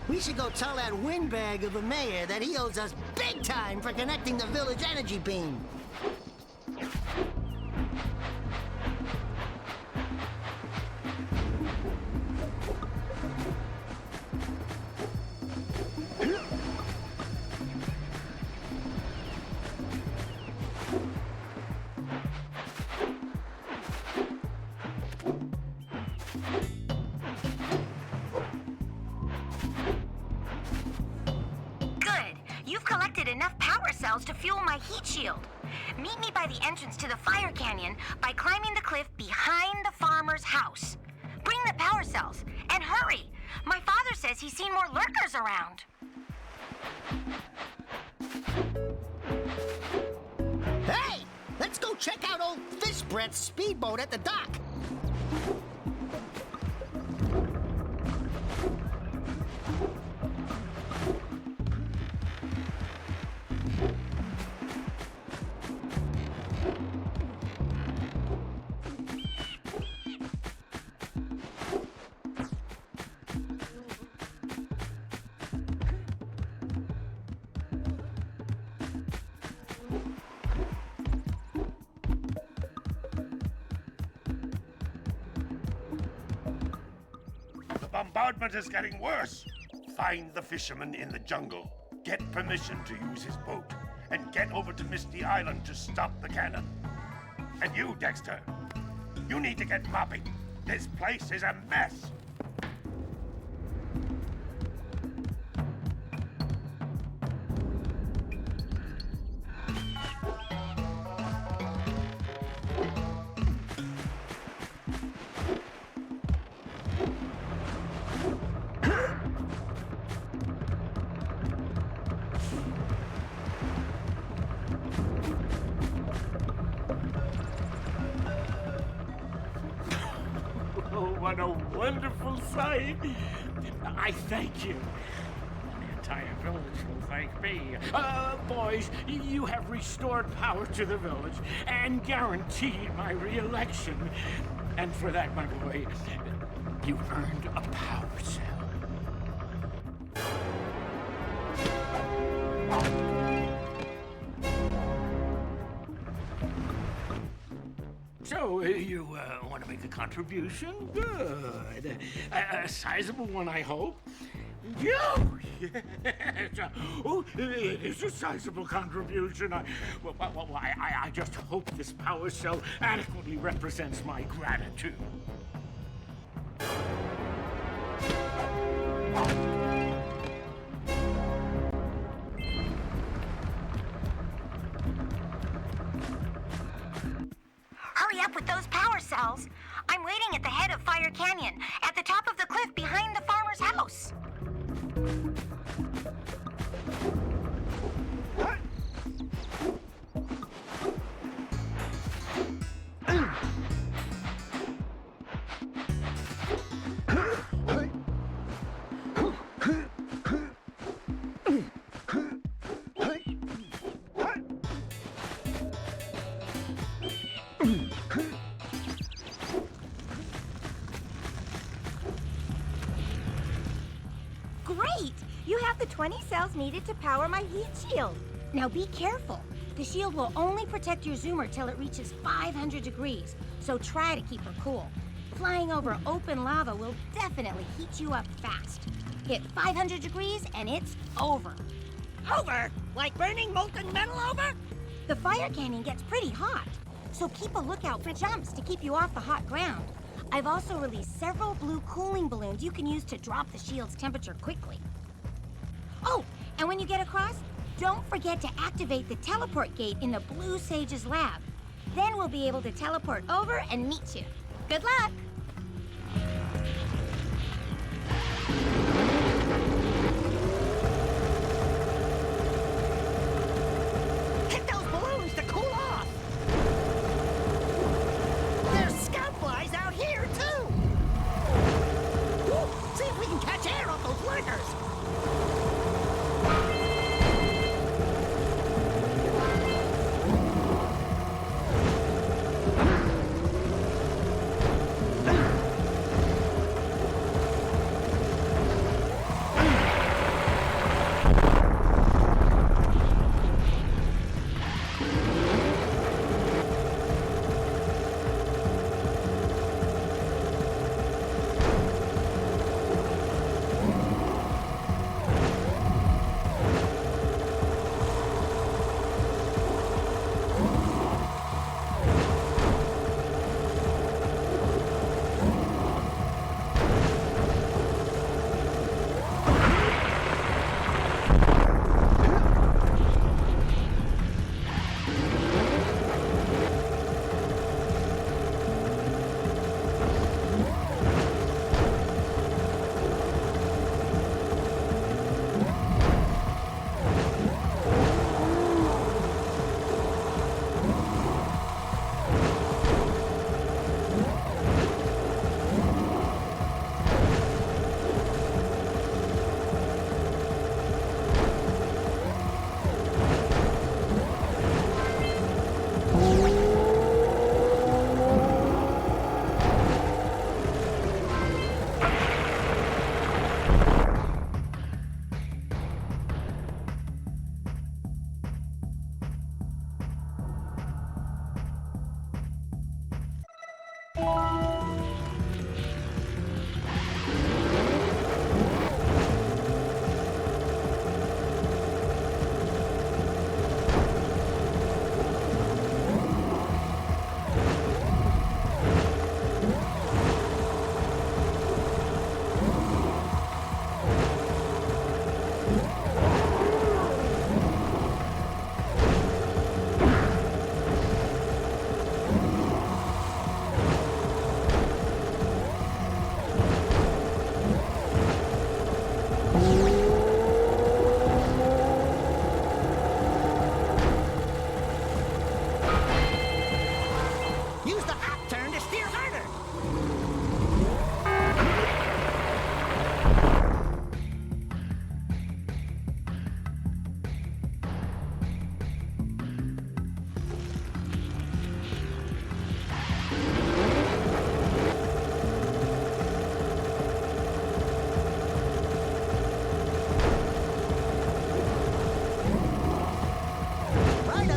We should go tell that windbag of a mayor that he owes us big time for connecting the village energy beam. To fuel my heat shield. Meet me by the entrance to the fire canyon by climbing the cliff behind the farmer's house. Bring the power cells, and hurry! My father says he's seen more lurkers around. Hey! Let's go check out old Fish Breath's speedboat at the dock. bombardment is getting worse. Find the fisherman in the jungle. Get permission to use his boat. And get over to Misty Island to stop the cannon. And you, Dexter, you need to get mopping. This place is a mess. What a wonderful sight! I thank you. The entire village will thank me. Boys, you have restored power to the village and guaranteed my re-election. And for that, my boy, you earned a power cell. So, you want to make a contribution? Good. A sizable one, I hope. Yes. Oh, it is a sizable contribution. I just hope this power cell adequately represents my gratitude. Hurry up with those power cells. I'm waiting at the head of Fire Canyon, at the top of the cliff behind the farmer's house. Great! You have the 20 cells needed to power my heat shield. Now be careful. The shield will only protect your zoomer till it reaches 500 degrees, so try to keep her cool. Flying over open lava will definitely heat you up fast. Hit 500 degrees and it's over. Over? Like burning molten metal over? The fire canyon gets pretty hot, so keep a lookout for jumps to keep you off the hot ground. I've also released several blue cooling balloons you can use to drop the shield's temperature quickly. Oh, and when you get across, don't forget to activate the teleport gate in the Blue Sage's lab. Then we'll be able to teleport over and meet you. Good luck! Hit those balloons to cool off! There's scout flies out here, too! Woo! See if we can catch air off those lurkers!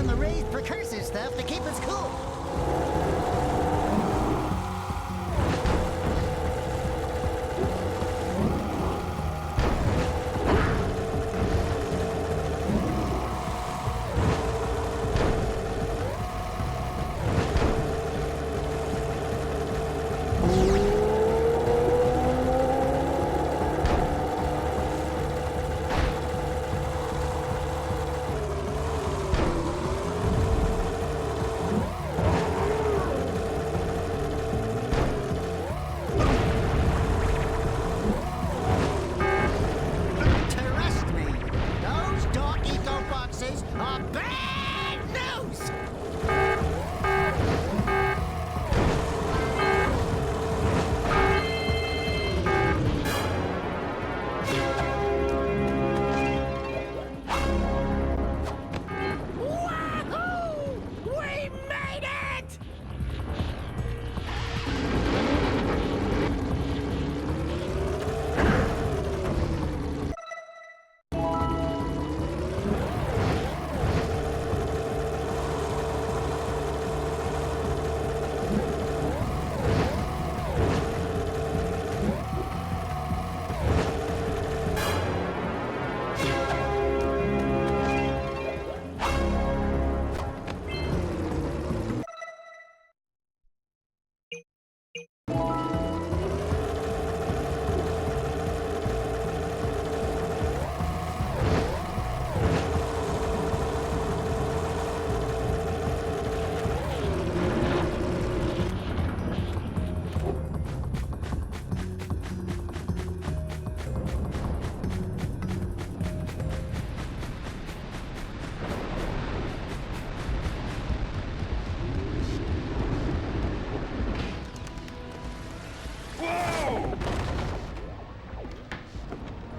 the raised precursor stuff to keep us cool. Trust me, those dark eco boxes are bad news! Wahoo! We made it!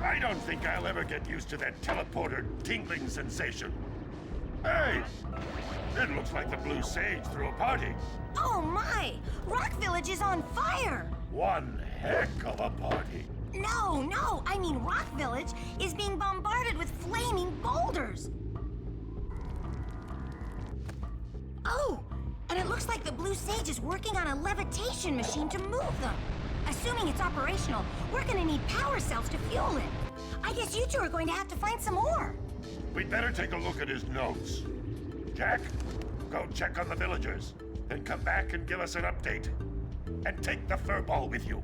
I don't think I'll ever get used to that teleporter tingling sensation. Hey! It looks like the Blue Sage threw a party. Oh my! Rock Village is on fire! One heck of a party. No, I mean Rock Village is being bombarded with flaming boulders. Oh, and it looks like the Blue Sage is working on a levitation machine to move them. Assuming it's operational, we're gonna need power cells to fuel it. I guess you two are going to have to find some more. We'd better take a look at his notes. Jack, go check on the villagers, then come back and give us an update. And take the furball with you.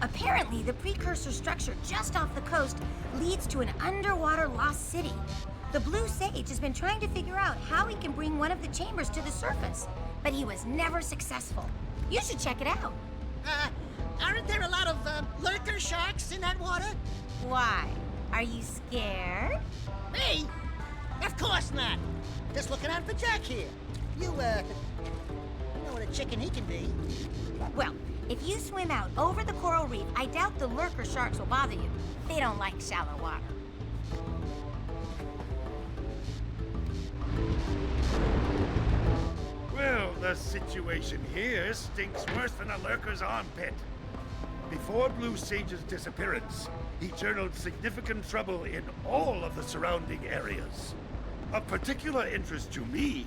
Apparently, the precursor structure just off the coast leads to an underwater lost city. The Blue Sage has been trying to figure out how he can bring one of the chambers to the surface, but he was never successful. You should check it out. Aren't there a lot of lurker sharks in that water? Why? Are you scared? Me? Of course not. Just looking out for Jack here. You know what a chicken he can be. Well, if you swim out over the coral reef, I doubt the lurker sharks will bother you. They don't like shallow water. Well, the situation here stinks worse than a lurker's armpit. Before Blue Sage's disappearance, he journaled significant trouble in all of the surrounding areas. Of particular interest to me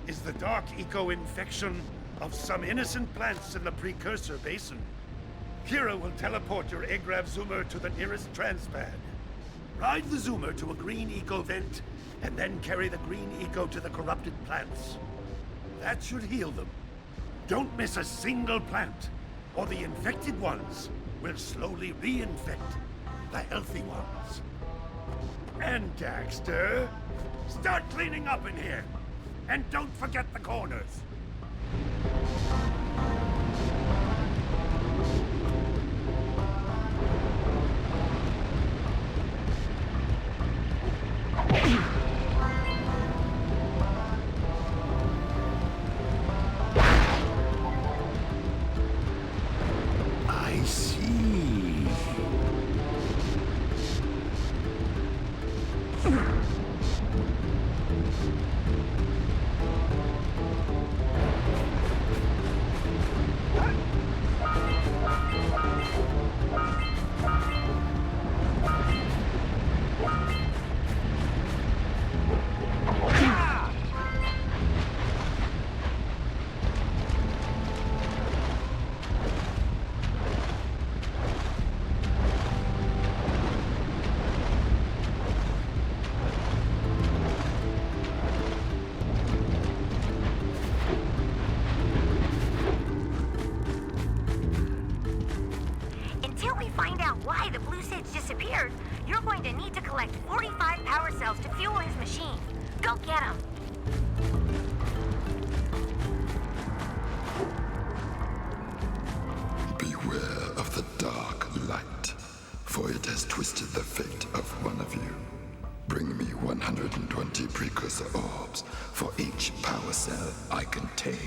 is the dark eco-infection of some innocent plants in the Precursor Basin. Kira will teleport your Agrav Zoomer to the nearest transpad. Ride the Zoomer to a green eco vent, and then carry the green eco to the corrupted plants. That should heal them. Don't miss a single plant, or the infected ones will slowly reinfect the healthy ones. And Daxter, start cleaning up in here. And don't forget the corners. I see. until we find out why the blue sage disappeared, you're going to need to collect 45 power cells to fuel his machine. Go get them. Beware of the dark light, for it has twisted the fate of one of you. Bring me 120 precursor orbs for each power cell I contain.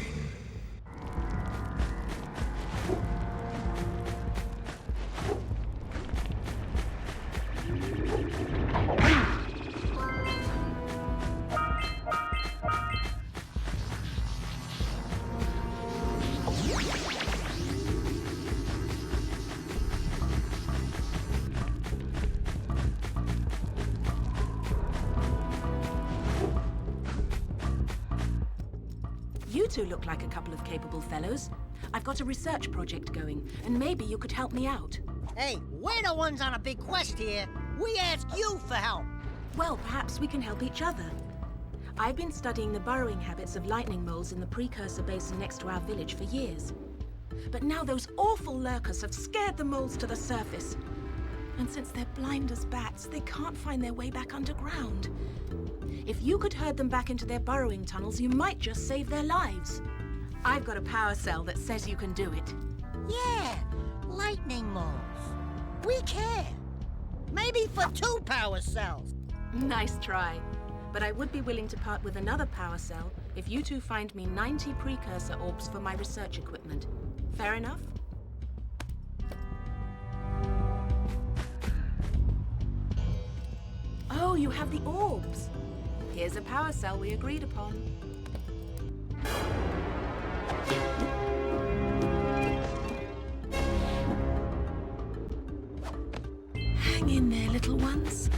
You two look like a couple of capable fellows. I've got a research project going, and maybe you could help me out. Hey, we're the ones on a big quest here. We ask you for help. Well, perhaps we can help each other. I've been studying the burrowing habits of lightning moles in the Precursor basin next to our village for years. But now those awful lurkers have scared the moles to the surface. And since they're blind as bats, they can't find their way back underground. If you could herd them back into their burrowing tunnels, you might just save their lives. I've got a power cell that says you can do it. Yeah, lightning moles. We care. Maybe for 2 power cells. Nice try. But I would be willing to part with another power cell if you two find me 90 precursor orbs for my research equipment. Fair enough? Oh, you have the orbs. Here's a power cell we agreed upon. Hang in there, little ones.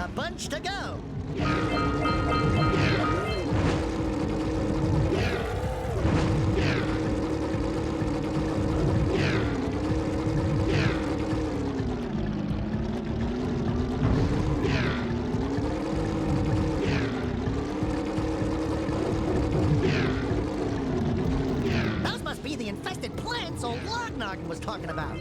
A bunch to go. Those must be the infested plants old Lognoggin was talking about.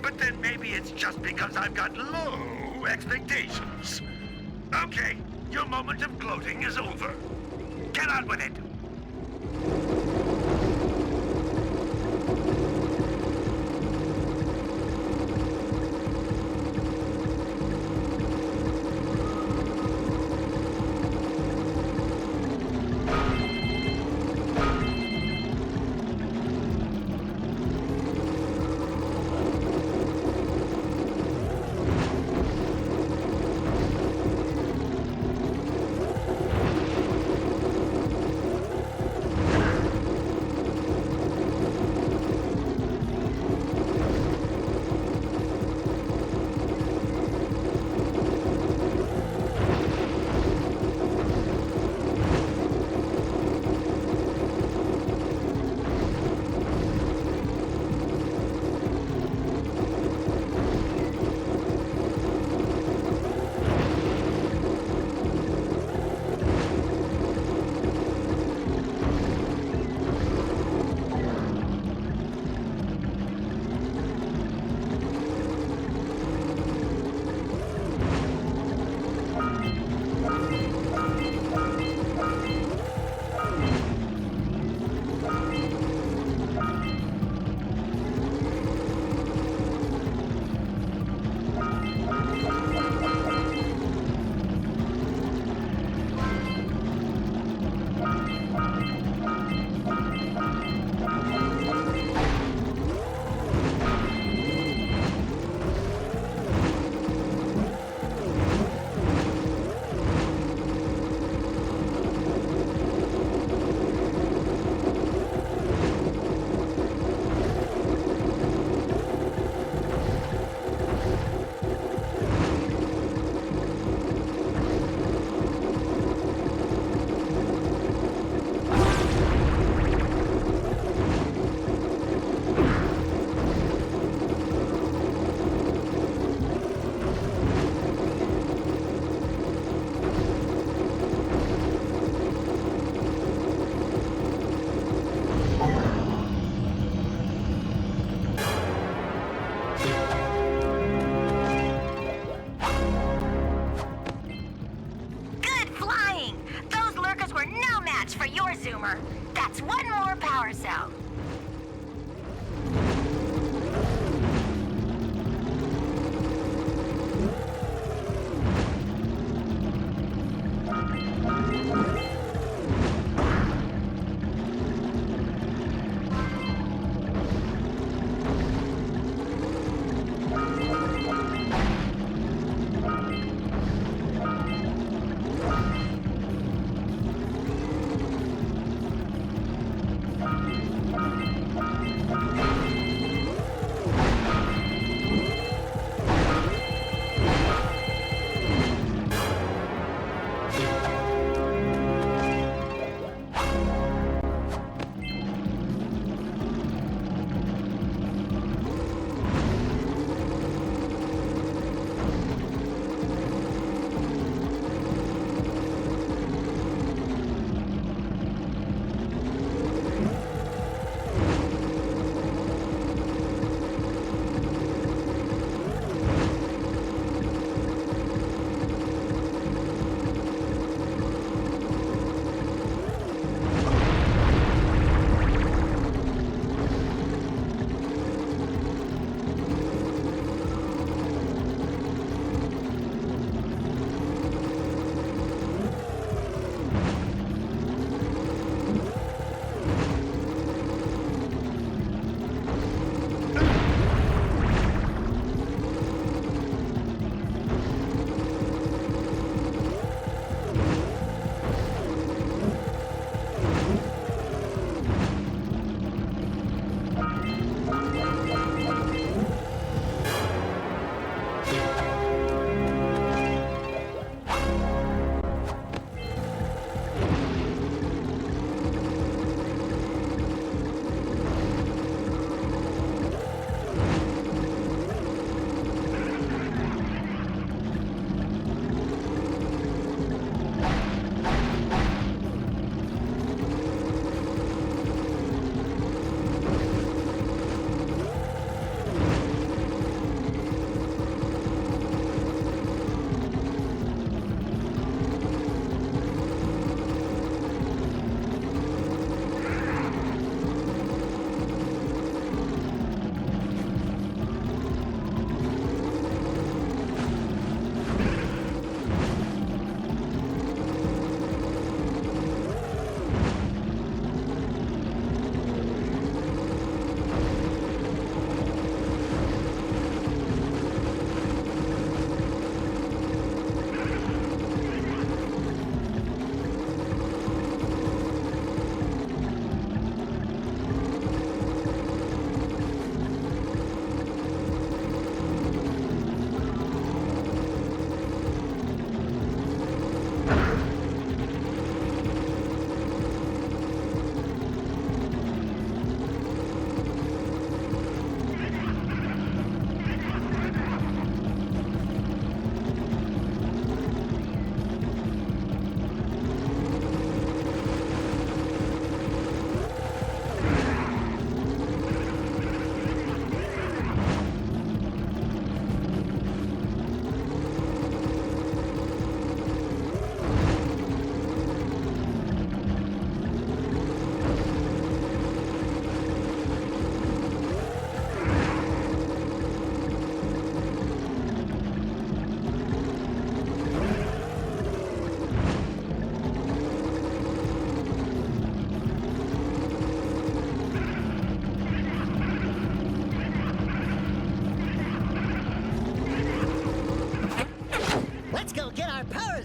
But then maybe it's just because I've got low expectations. Okay, your moment of gloating is over. Get on with it.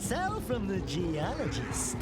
cell from the geologist.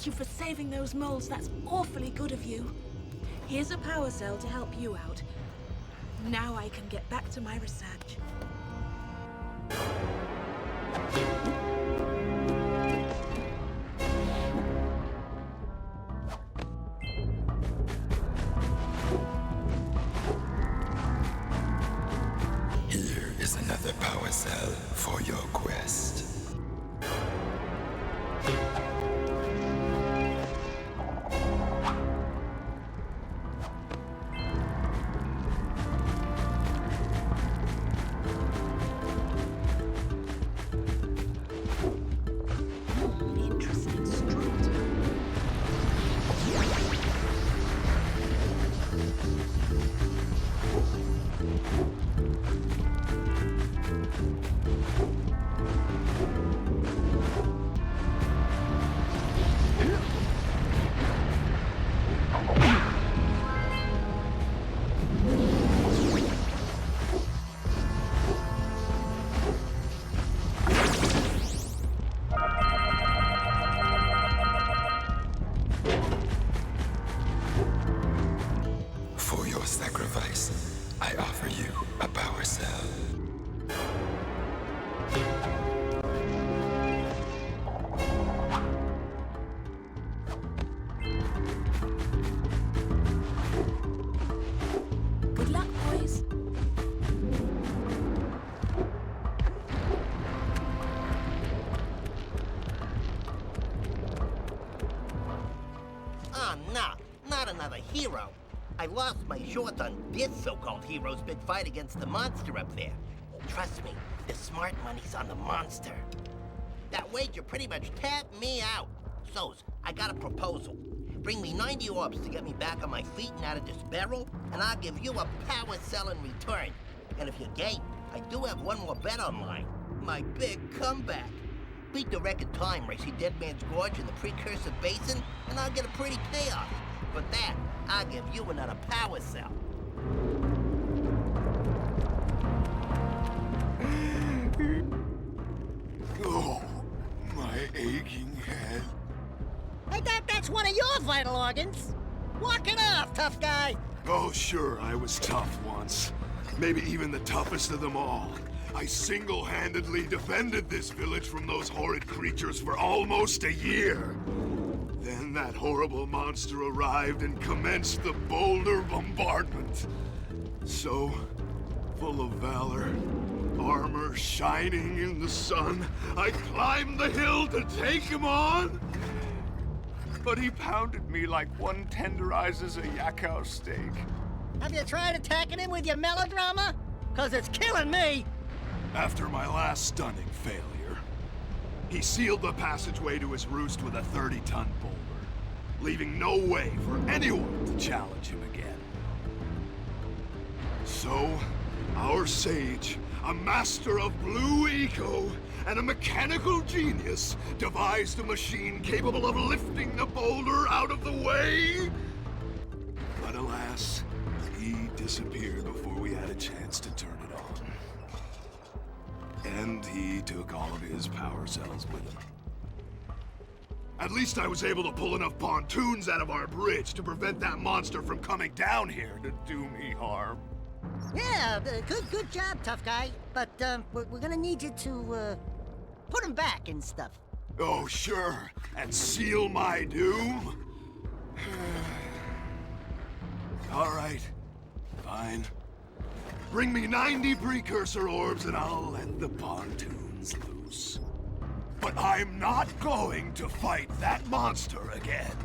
you for saving those moles. That's awfully good of you. Here's a power cell to help you out. Now I can get back to my research. Here is another power cell for your quest. Interesting structure. For your sacrifice, I offer you a power cell. Good luck, boys. Oh, no, not another hero. I lost my shorts on this so-called hero's big fight against the monster up there. Trust me, the smart money's on the monster. That wager pretty much tapped me out. So's, I got a proposal. Bring me 90 orbs to get me back on my feet and out of this barrel, and I'll give you a power cell in return. And if you're game, I do have one more bet on mine. My big comeback. Beat the record time racing Dead Man's Gorge in the Precursor Basin, and I'll get a pretty payoff. For that, I'll give you another power cell. Oh, my aching head. I thought that's one of your vital organs. Walk it off, tough guy. Oh, sure, I was tough once. Maybe even the toughest of them all. I single-handedly defended this village from those horrid creatures for almost a year. Then that horrible monster arrived and commenced the boulder bombardment. So, full of valor, armor shining in the sun, I climbed the hill to take him on. But he pounded me like one tenderizes a yakkow steak. Have you tried attacking him with your melodrama? 'Cause it's killing me. After my last stunning failure, he sealed the passageway to his roost with a 30-ton boulder, leaving no way for anyone to challenge him again. So, our sage, a master of blue eco and a mechanical genius, devised a machine capable of lifting the boulder out of the way. But alas, he disappeared before we had a chance to turn it on. And he took all of his power cells with him. At least I was able to pull enough pontoons out of our bridge to prevent that monster from coming down here to do me harm. Yeah, good job, tough guy. But we're gonna need you to put him back and stuff. Oh, sure. And seal my doom? All right. Fine. Bring me 90 Precursor orbs and I'll let the pontoons loose. But I'm not going to fight that monster again.